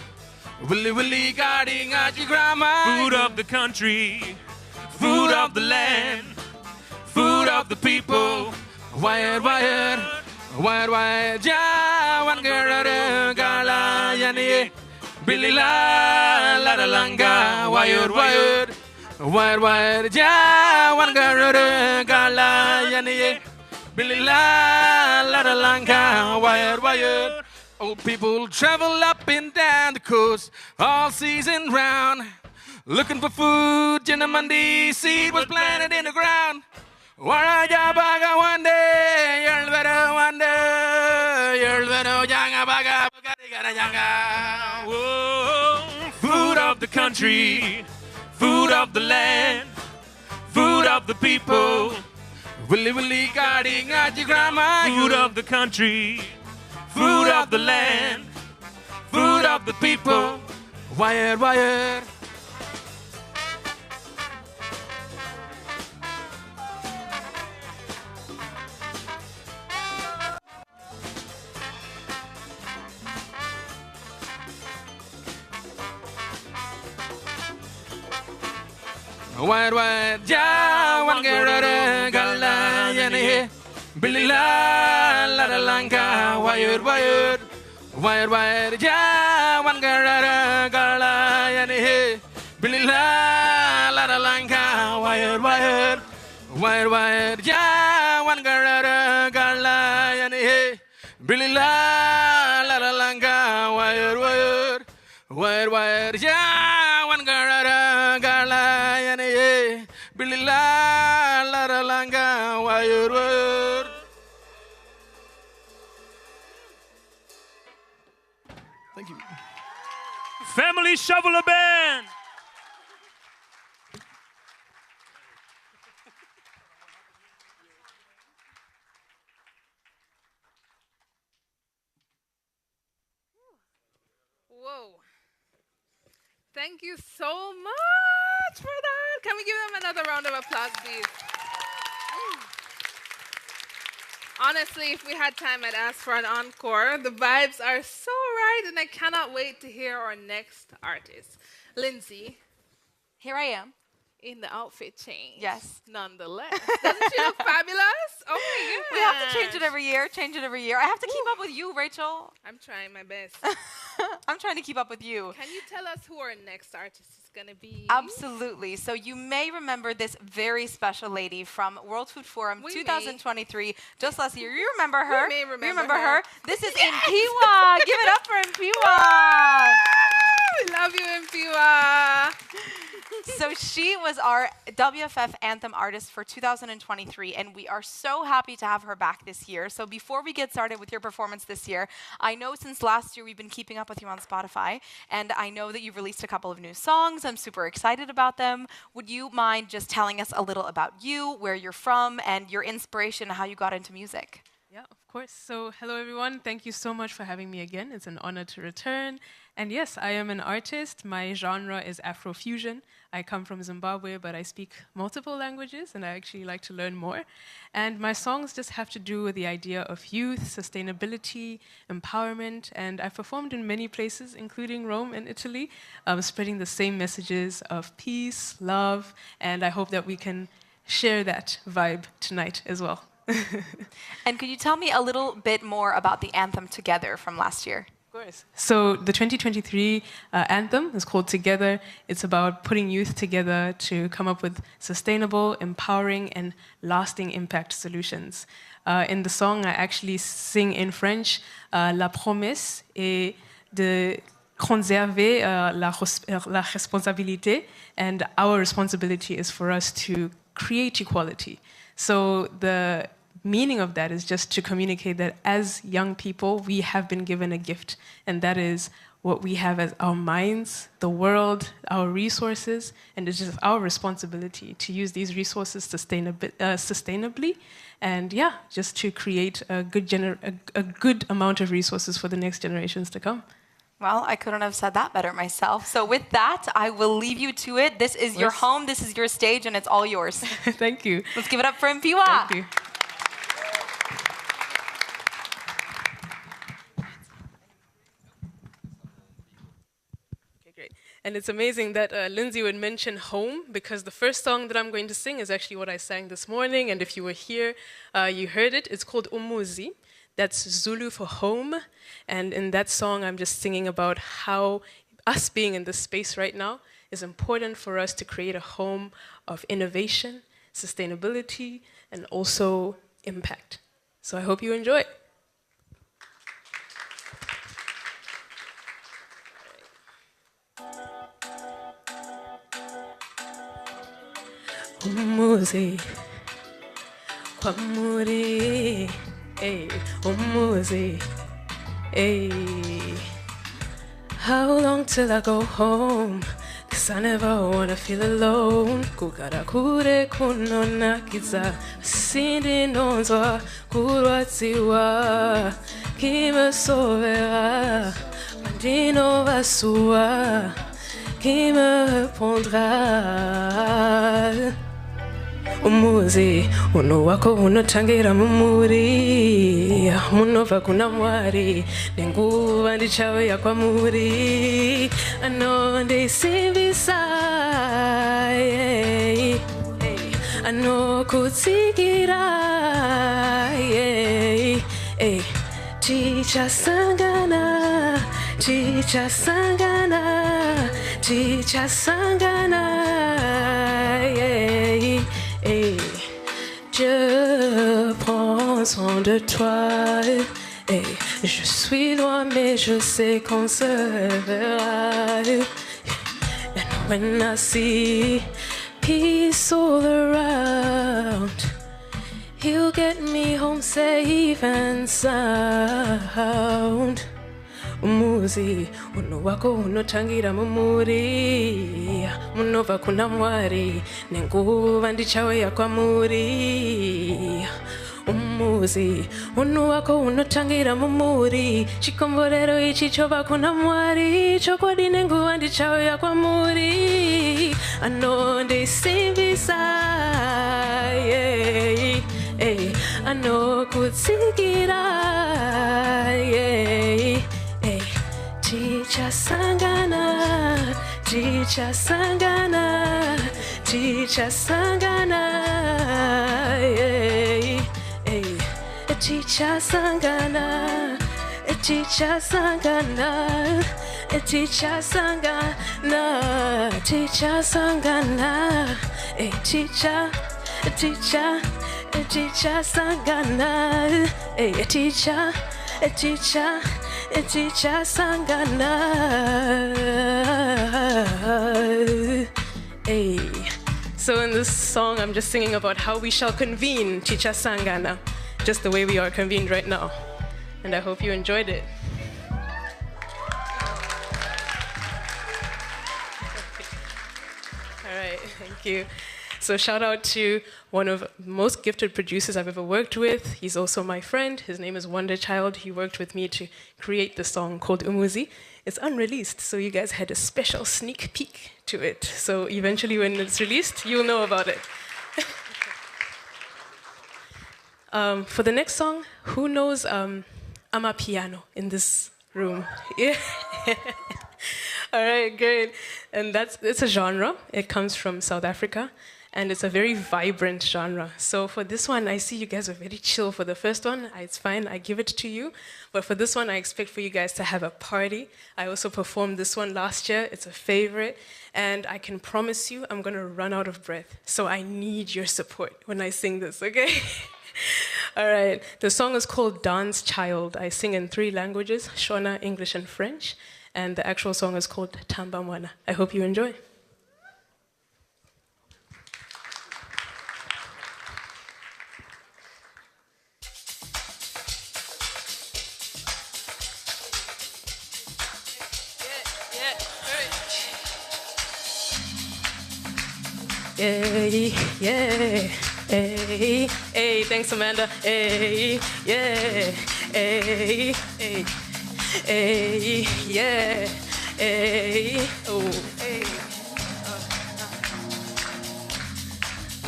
Willy guarding at your grandma. Food of the country, food of the land, food of the people. Wire, ja, one gala, yani, Billy la langa, wire. Wire, ja, one gala, yani, Billy la langa, wire. Old people travel up and down the coast all season round, looking for food. Jinamandi seed was planted in the ground. Waraja baga one day, you'll better one day, you'll better janga baga, janga. Whoa, food of the country, food of the land, food of the people. Willy guarding at your grandma. Food of the country, food of the land, food of the people. Wire. Wire, ja, one gala, yani, Billy la langa, wire, ja, one gala, yani, Billy la langa, wire, ja, one gala, yani, Billy la langa, wire, ja, one gala, yani, Billy la langa, wire. Thank you. Family Shoveler Band. Whoa. Thank you so much for that. Can we give them another round of applause, please? Honestly, if we had time, I'd ask for an encore. The vibes are so right, and I cannot wait to hear our next artist. Lindsay. Here I am. In the outfit change. Yes. Nonetheless. Doesn't she look fabulous? Oh my goodness. We have to change it every year. I have to keep up with you, Rachel. I'm trying my best. I'm trying to keep up with you. Can you tell us who our next artist is going to be? Absolutely. So you may remember this very special lady from World Food Forum 2023, just last year. You remember her? We may remember You remember her. her? This is Inwa. Give it up for Inwa. We love you, Mpiwa. So she was our WFF Anthem artist for 2023, and we are so happy to have her back this year. So before we get started with your performance this year, I know since last year we've been keeping up with you on Spotify, and I know that you've released a couple of new songs. I'm super excited about them. Would you mind just telling us a little about you, where you're from, and your inspiration, and how you got into music? Yeah, of course. So hello, everyone. Thank you so much for having me again. It's an honor to return. And yes, I am an artist. My genre is Afrofusion. I come from Zimbabwe, but I speak multiple languages, and I actually like to learn more. And my songs just have to do with the idea of youth, sustainability, empowerment, and I've performed in many places, including Rome and Italy, spreading the same messages of peace, love, and I hope that we can share that vibe tonight as well. And could you tell me a little bit more about the anthem Together from last year? Of course. So the 2023 anthem is called Together. It's about putting youth together to come up with sustainable, empowering, and lasting impact solutions. In the song, I actually sing in French, La promesse est de conserver la responsabilité, and our responsibility is for us to create equality. So the meaning of that is just to communicate that as young people, we have been given a gift, and that is what we have as our minds, the world, our resources, and it's just our responsibility to use these resources sustainably, and yeah, just to create a good amount of resources for the next generations to come. Well, I couldn't have said that better myself. So with that, I will leave you to it. This is your home, this is your stage, and it's all yours. Thank you. Let's give it up for Mpiwa. Thank you. Okay, great. And it's amazing that Lindsay would mention home, because the first song that I'm going to sing is actually what I sang this morning, and if you were here, you heard it. It's called Umuzi. That's Zulu for home. And in that song, I'm just singing about how us being in this space right now is important for us to create a home of innovation, sustainability, and also impact. So I hope you enjoy it. Umuzi, kwamuri. Hey, umuzi, hey. How long till I go home? 'Cause I never wanna feel alone. Kukara kure kuno nakiza, sindi nonzwa kurwatsiwa, kimasovera, mandino vasua, qui me répondra? Umuzi, uno wako unotangira mumuri, munova kuna mwari, nenguva ndichawe yakwa muri, ano ndisivisa, ano kutsigira, chicha sangana, chicha sangana, chicha sangana, je prends soin de toi, je suis loin mais je sais qu'on se verra. And when I see peace all around, he'll get me home safe and sound. Umuzi, uno wako unotangira mumuri, munova kuna mwari, nenguva ndichawe yakwa muri. Umuzi, uno wako unotangira mumuri, chikomborero ichi chova kuna mwari, chokwadi nenguva ndichawe yakwa muri. Ano ndisivisa, ano kutsigira, chicha sangana, chicha sangana, chicha sangana, chicha sangana, teacher sangana, teacher sangana, teacher sangana, teacher, teacher, teacher sangana, teacher, teacher, teacher sangana. So in this song, I'm just singing about how we shall convene Teacher Sangana, just the way we are convened right now. And I hope you enjoyed it. All right, thank you. So shout out to one of the most gifted producers I've ever worked with. He's also my friend. His name is Wonder Child. He worked with me to create the song called Umuzi. It's unreleased, so you guys had a special sneak peek to it. So eventually when it's released, you'll know about it. For the next song, who knows Amapiano in this room? Yeah. All right, great. And it's a genre. It comes from South Africa. And it's a very vibrant genre. So for this one, I see you guys are very chill. For the first one, it's fine, I give it to you. But for this one, I expect for you guys to have a party. I also performed this one last year. It's a favorite. And I can promise you, I'm gonna run out of breath. So I need your support when I sing this, okay? All right, the song is called Dance Child. I sing in 3 languages, Shona, English, and French. And the actual song is called Tamba Mwana. I hope you enjoy. Hey, yeah, hey, hey, thanks Amanda. Hey, yeah, hey, hey, hey, yeah, hey, oh, hey.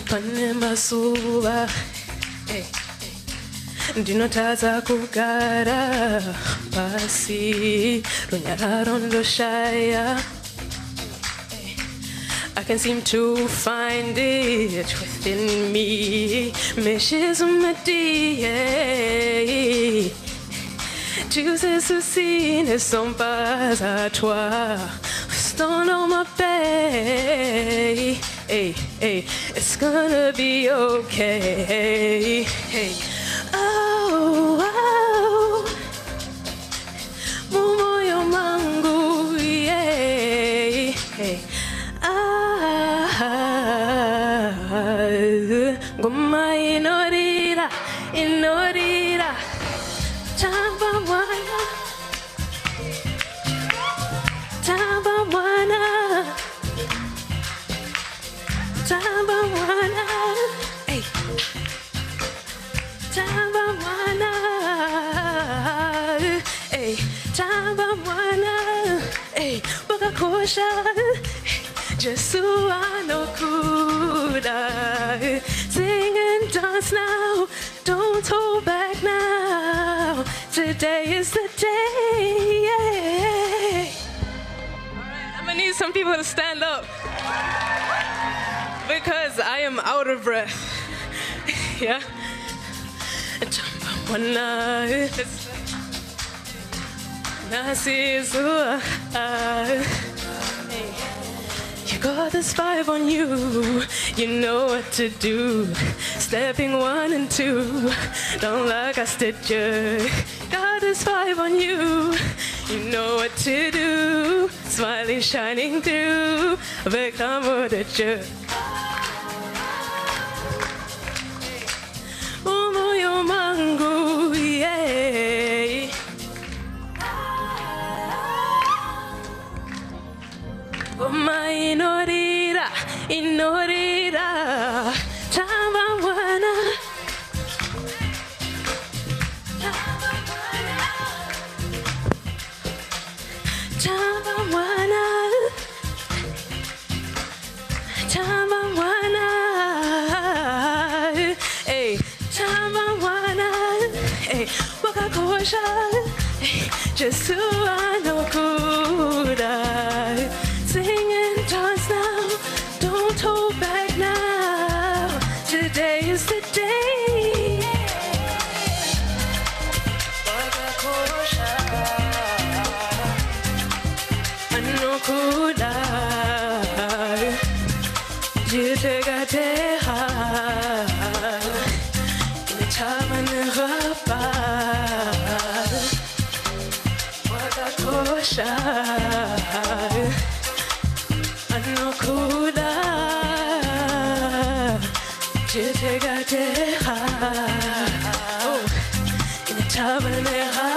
Panema suba, hey, ndinotaza kugara pasi runyara rondo shaya. I can seem to find it within me. Meshisumati, tu sais ceci ne sont pas à toi. Stone on my bay, hey, hey, it's gonna be okay. Hey, oh, oh, moyo mangu, yeah, hey. Goma inorira, inorira, tamba mwana, tamba mwana, tamba mwana, hey, tamba mwana, hey, tamba mwana, hey, boka kosha. Jesua no kuda. Sing and dance now, don't hold back now. Today is the day. Yeah. All right, I'm gonna need some people to stand up because I am out of breath. Yeah. You got this vibe on you, you know what to do. Stepping 1 and 2, don't like I did you. Got this vibe on you, you know what to do. Smiling, shining through, become what it you. Moyo mangu, yeah. Goma inorira, inorira, tamba mwana, tamba mwana, tamba mwana, hey, tamba mwana, hey, wakakosha, hey, Jesu anokuda. Sing and dance now, don't hold back now. Today is the day. nokuda jitekateha oh inetabaneha.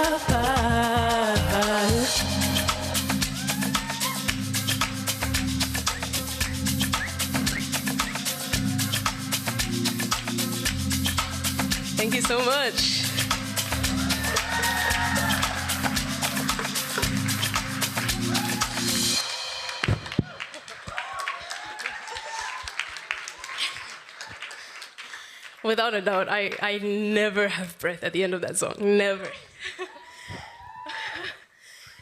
Thank you so much. Without a doubt, I never have breath at the end of that song. Never.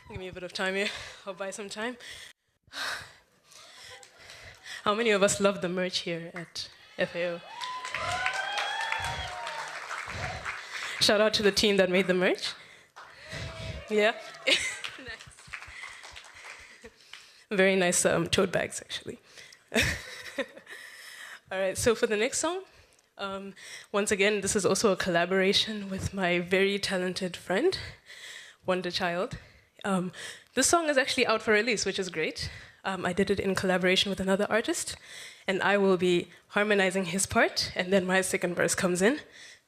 Give me a bit of time here. I'll buy some time. How many of us love the merch here at FAO? Shout out to the team that made the merch. Yeah? Nice. Very nice tote bags, actually. All right, so for the next song, once again, this is also a collaboration with my very talented friend, Wonder Child. This song is actually out for release, which is great. I did it in collaboration with another artist, and I will be harmonizing his part, and then my second verse comes in.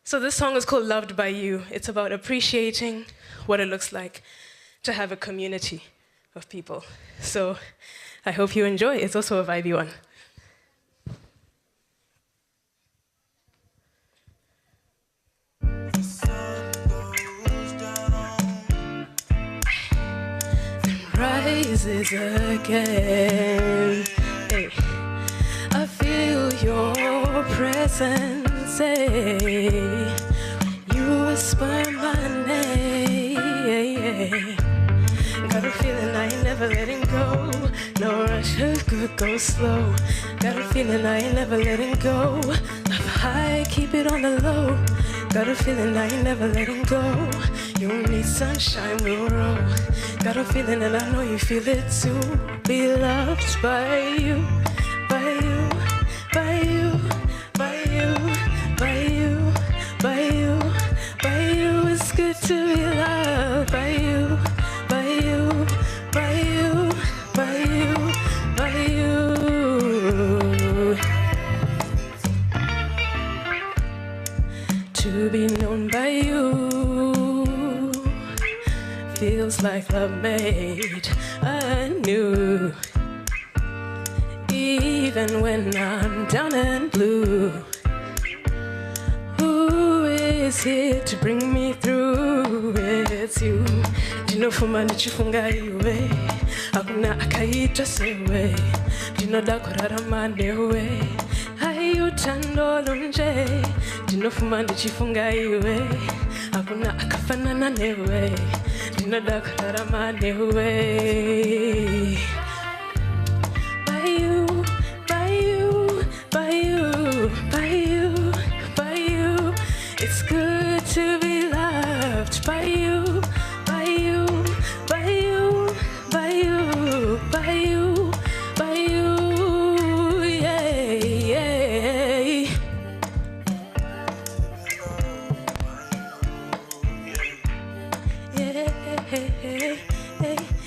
So this song is called Loved by You. It's about appreciating what it looks like to have a community of people. So I hope you enjoy. It's also a vibey one. Rises again. Hey. I feel your presence. Hey. You whisper my name. Got a feeling I ain't never letting go. No rush, could go slow. Got a feeling I ain't never letting go. Love high, keep it on the low. Got a feeling I ain't never letting go. You need sunshine, we'll roll. Got a feeling and I know you feel it too. Be loved by you, by you, by you, by you, by you, by you, by you. It's good to be loved by you, by you, by you, by you, by you. To be known by you feels like love made anew. Even when I'm down and blue, who is here to bring me through? It's you. Dino fumani chifunga iwe, hakuna akaita sewe. Dino dakorara mande we, hayutando lunje. Dino fumani chifunga iwe, hakuna akafanana newe. Dino dakorara mande we. By you, by you, by you, by you, by you. It's good to be loved by you, by you, by you, by you, by you, by you. Yeah, yeah.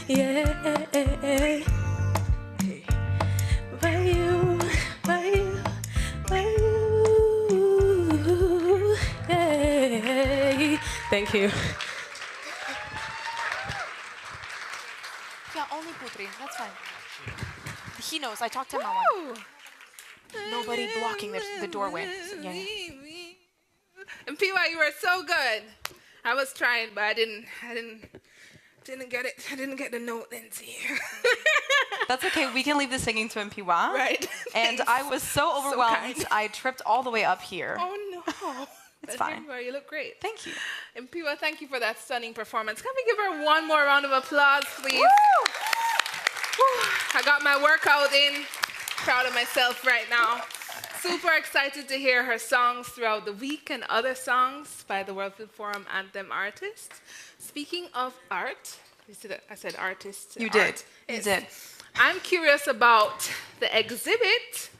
Yeah, yeah, yeah. By you, by you, by you. Hey. Thank you. Yeah, only Putri. That's fine. He knows. I talked to him on one. Nobody blocking the doorway. So, yeah, yeah. And PY, you were so good. I was trying, but I didn't get it. I didn't get the note, Lindsay. That's okay. We can leave the singing to MPWA. Right. And I was so overwhelmed, So I tripped all the way up here. Oh no. It's But fine. here you are. You look great. Thank you. And PY, thank you for that stunning performance. Can we give her one more round of applause, please? Woo! I got my workout in. Proud of myself right now. Super excited to hear her songs throughout the week and other songs by the World Food Forum Anthem artists. Speaking of art, I said artists. You did. You Yes. did. I'm curious about the exhibit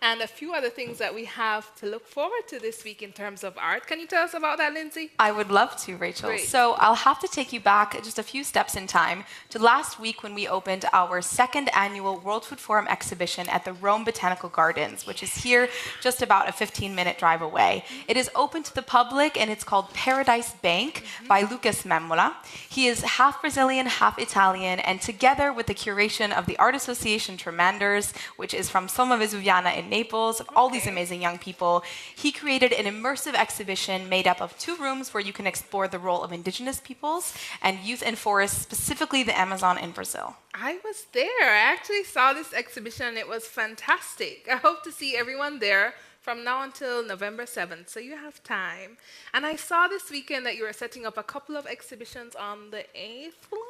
and a few other things that we have to look forward to this week in terms of art. Can you tell us about that, Lindsay? I would love to, Rachel. Great. So I'll have to take you back just a few steps in time to last week when we opened our second annual World Food Forum exhibition at the Rome Botanical Gardens, which is here just about a 15-minute drive away. It is open to the public, and it's called Paradise Bank by Lucas Memola. He is half Brazilian, half Italian, and together with the curation of the Art Association Tremanders, which is from Soma Vesuviana in Naples, of all these amazing young people, he created an immersive exhibition made up of 2 rooms where you can explore the role of indigenous peoples and youth in forests, specifically the Amazon in Brazil. I was there. I actually saw this exhibition and it was fantastic. I hope to see everyone there from now until November 7th, so you have time. And I saw this weekend that you were setting up a couple of exhibitions on the 8th floor?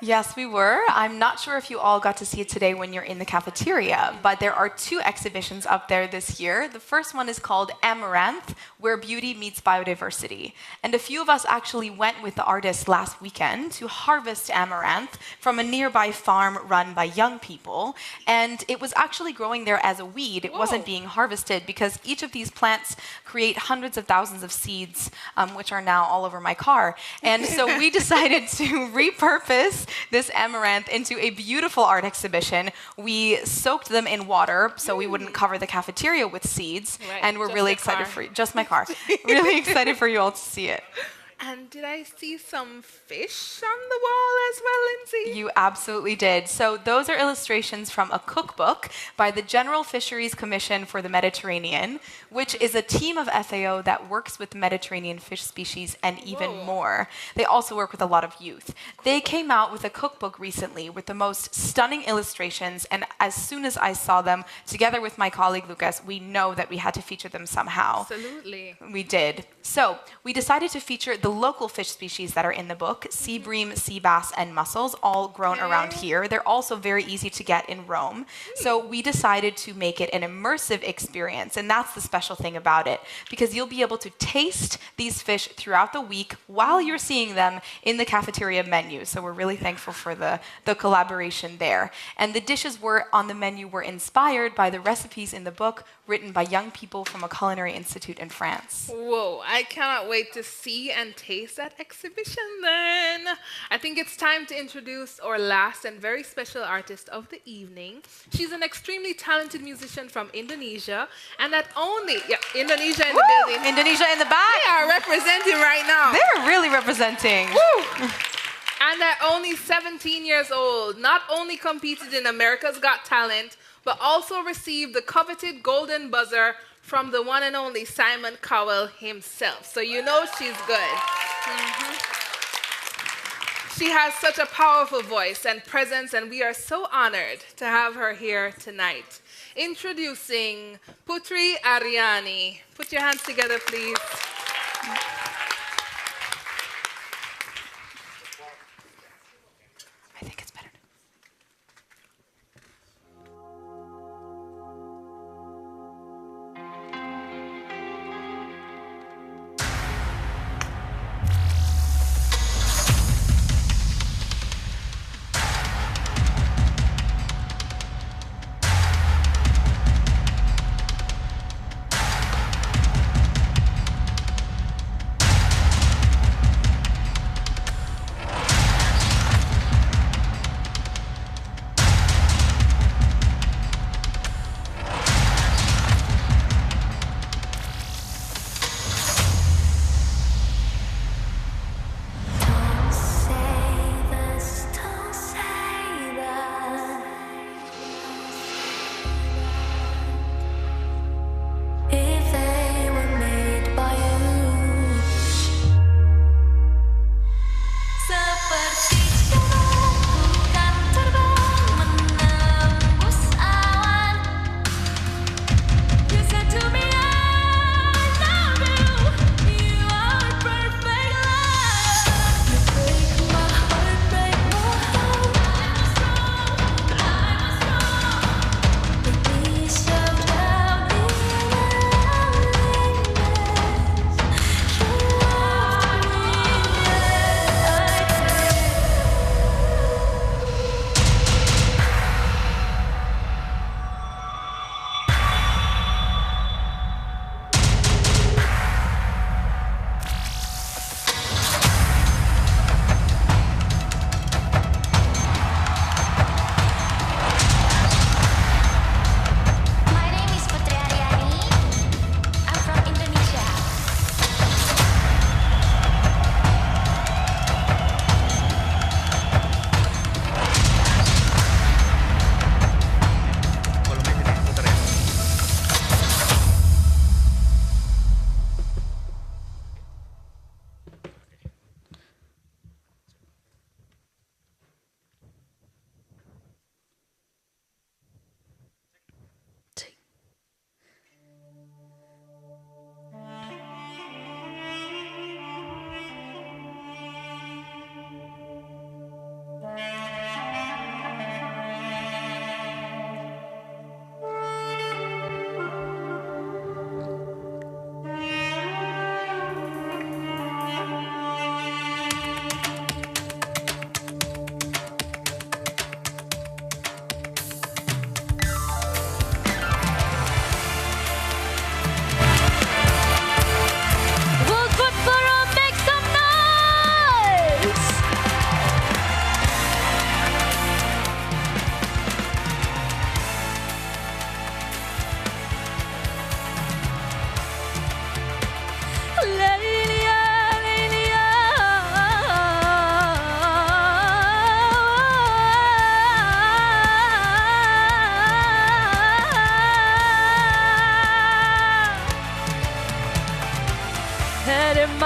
Yes, we were. I'm not sure if you all got to see it today when you're in the cafeteria, but there are 2 exhibitions up there this year. The first one is called Amaranth, Where Beauty Meets Biodiversity. And a few of us actually went with the artist last weekend to harvest amaranth from a nearby farm run by young people. And it was actually growing there as a weed. It wasn't being harvested because each of these plants create hundreds of thousands of seeds, which are now all over my car. And so we decided to repurpose this amaranth into a beautiful art exhibition. We soaked them in water so we wouldn't cover the cafeteria with seeds, and we're really excited for you. Just my car. Really excited for you all to see it. And did I see some fish on the wall as well, Lindsay? You absolutely did. So those are illustrations from a cookbook by the General Fisheries Commission for the Mediterranean, which is a team of FAO that works with Mediterranean fish species and even more. They also work with a lot of youth. They came out with a cookbook recently with the most stunning illustrations, and as soon as I saw them, together with my colleague Lucas, we know that we had to feature them somehow. Absolutely. We did. So we decided to feature the local fish species that are in the book, sea bream, sea bass, and mussels, all grown around here. They're also very easy to get in Rome. So we decided to make it an immersive experience, and that's the special thing about it, because you'll be able to taste these fish throughout the week while you're seeing them in the cafeteria menu. So we're really thankful for the collaboration there. And the dishes were on the menu were inspired by the recipes in the book written by young people from a culinary institute in France. Whoa, I cannot wait to see and taste that exhibition then. I think it's time to introduce our last and very special artist of the evening. She's an extremely talented musician from Indonesia, and not only, Indonesia in the building. Indonesia in the back. They are representing right now. They're really representing. Woo! And at only 17 years old, not only competed in America's Got Talent, but also received the coveted Golden Buzzer from the one and only Simon Cowell himself. So you know she's good. She has such a powerful voice and presence, and we are so honored to have her here tonight. Introducing Putri Ariani. Put your hands together, please. I think it's better.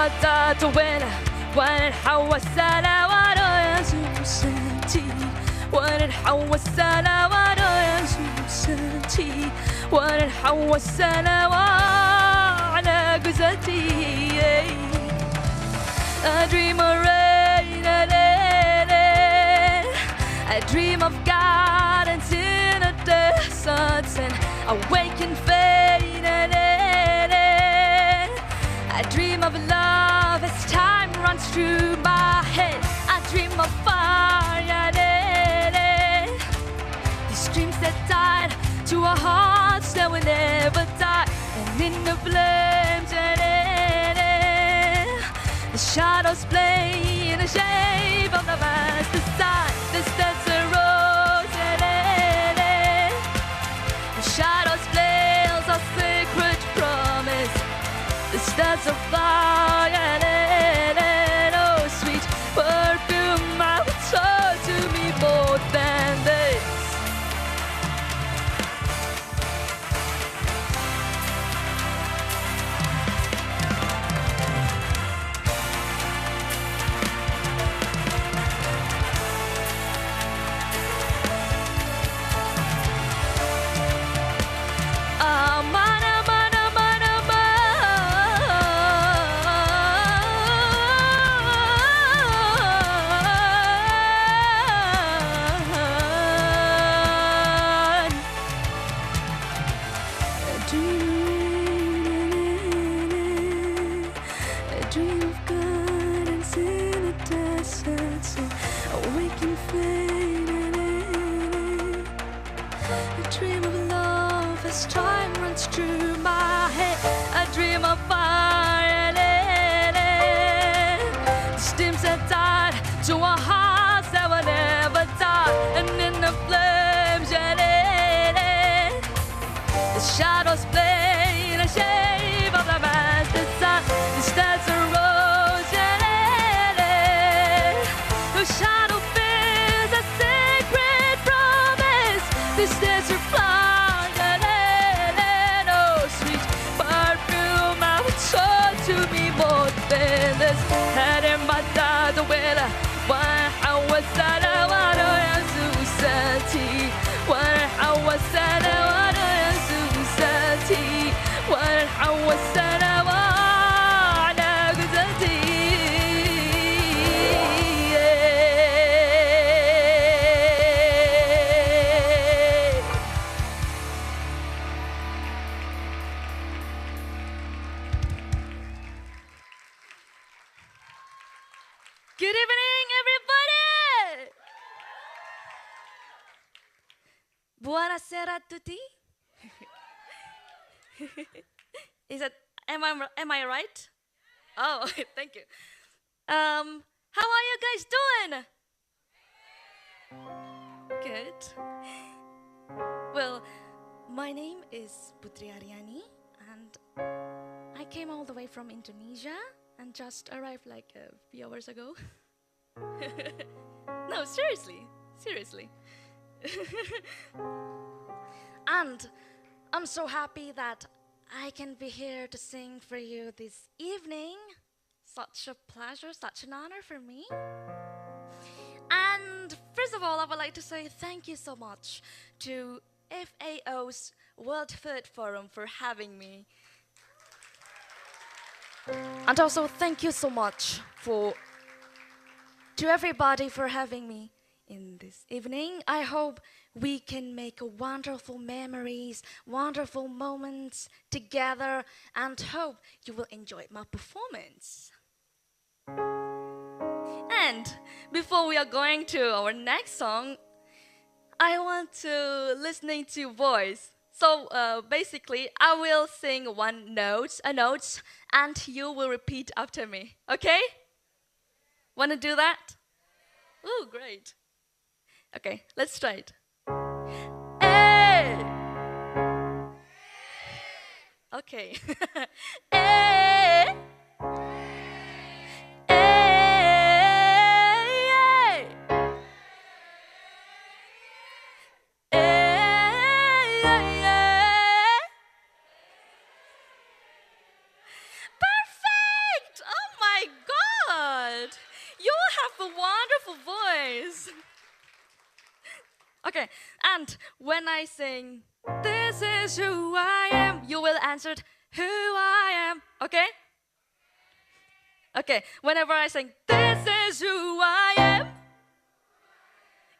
matata wena ونحوى السلام يا سنتي ونحوى السلام يا سنتي ونحوى السلام على جزتي. I dream of rain, I dream of gardens in the deserts and awakened faith. I dream of love as time runs through my head. I dream of fire, these dreams that died to our hearts that will never die. And in the flames, the shadows play in the shape of the master sign. This that's a rose, the shadows play as a sacred promise. This that's a fire, oh sweet perfume, I would turn to me more than this. Shadows play in the shape of the master sun. This that's a rose, whose shadow bears a sacred promise. This desert flower, oh sweet perfume, I would show to me more than this. Had in my dad the weather, why I was sad, I was Susanti. Why I was sad, I was ونحوى السلام على جزتي. Good evening, everybody. Buonasera a tutti. Is it? Am I right? Oh, thank you. How are you guys doing? Good. Well, my name is Putri Ariani, and I came all the way from Indonesia and just arrived like a few hours ago. No, seriously. And I'm so happy that I can be here to sing for you this evening. Such a pleasure, such an honor for me. And first of all, I would like to say thank you so much to FAO's World Food Forum for having me. And also thank you so much to everybody for having me in this evening. I hope we can make wonderful memories, wonderful moments together, and hope you will enjoy my performance. And before we are going to our next song, I want to listening to your voice. So basically, I will sing a note, and you will repeat after me. Okay? Want to do that? Ooh, great. Okay, let's try it. Hey. Okay. Hey. Perfect! Oh Okay, and when I sing, this is who I am, you will answer who I am, okay? Okay, whenever I sing, this is who I am.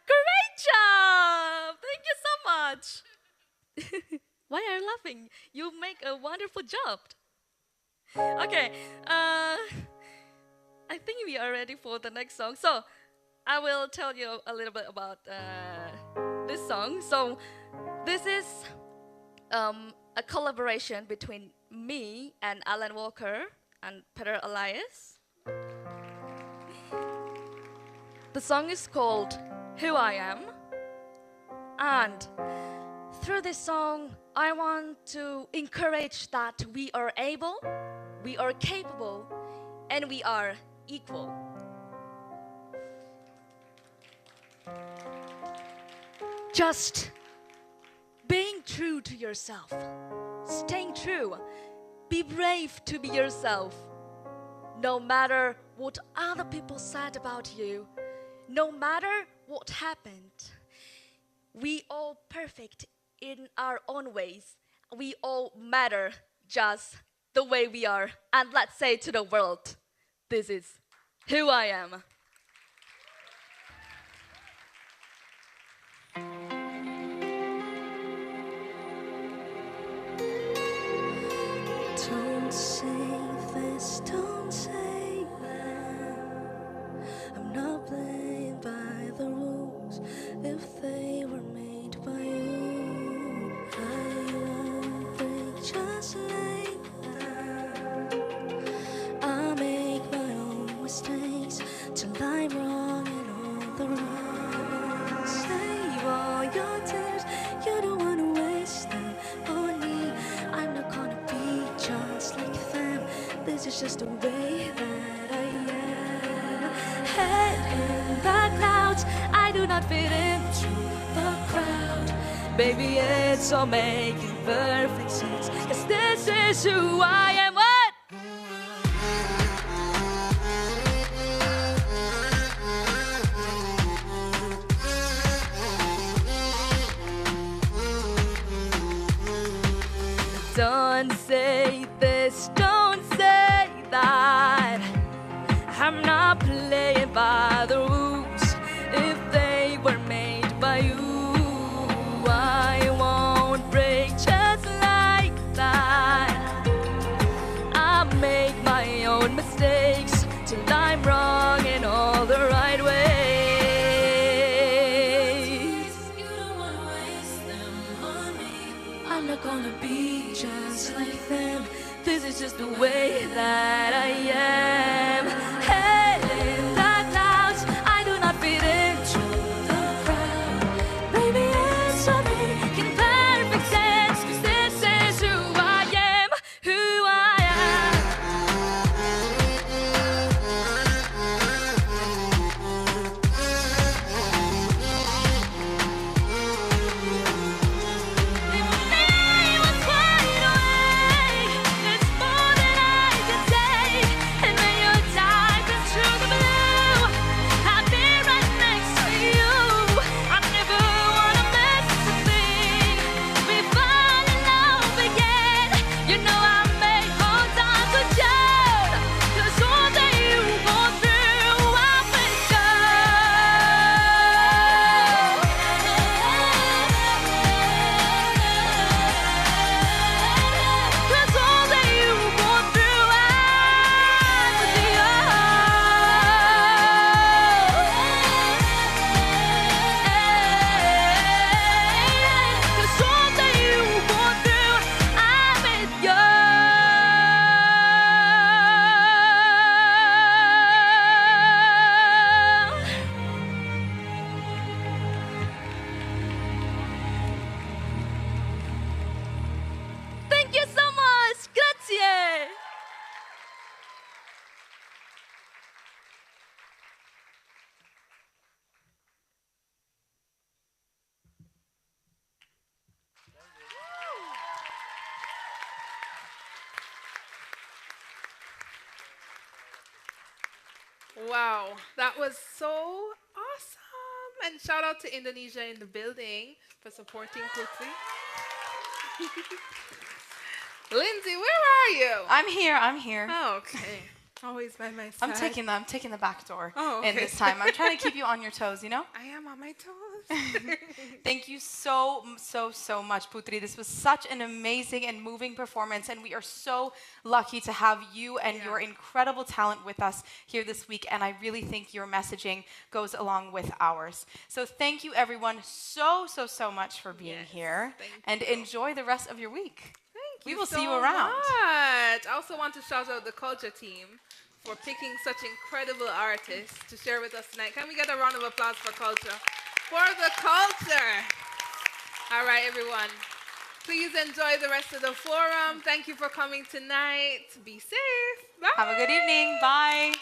Great job! Thank you so much. Why are you laughing? You make a wonderful job. Okay, I think we are ready for the next song. So I will tell you a little bit about this song. So this is a collaboration between me and Alan Walker and Peter Elias. The song is called Who I Am. And through this song, I want to encourage that we are able, we are capable, and we are equal. Just being true to yourself, staying true, be brave to be yourself. No matter what other people said about you, no matter what happened, we all perfect in our own ways. We all matter just the way we are. And let's say to the world, this is who I am. Don't say this, don't say that. I'm not playing by the rules if they were made by you. I won't break just like that. I make my own mistakes till I'm wrong and all the wrong. Save all your tears, you don't wanna waste them on me. I'm not gonna be just like them. This is just the way that I am. Head in the clouds, I do not fit into the crowd. Baby, it's all making perfect sense, 'cause this is who I am. What? Don't say this, don't say that. I'm not playing by the rules if they were made by you. I won't break just like that. I make my own mistakes till I'm wrong in all the right ways. You don't wanna waste them on me. I'm not gonna be just like them. This is just the way that I am. Head in the clouds, I do not fit into the crowd. Baby, it's all making perfect sense, 'cause this is who I am, who I am. Thank you so much. Grazie. Wow, that was so awesome. And shout out to Indonesia in the building for supporting Putri. Lindsay, where are you? I'm here. I'm here. Oh, okay. Always by my side. I'm taking the back door okay. in this time. I'm trying to keep you on your toes, you know? I am on my toes. Thank you so much, Putri. This was such an amazing and moving performance, and we are so lucky to have you and your incredible talent with us here this week, and I really think your messaging goes along with ours. So thank you, everyone, so much for being here, and enjoy the rest of your week. We will see you around. Much. I also want to shout out the culture team for picking such incredible artists to share with us tonight. Can we get a round of applause for culture? For the culture. All right, everyone. Please enjoy the rest of the forum. Thank you for coming tonight. Be safe. Bye. Have a good evening. Bye.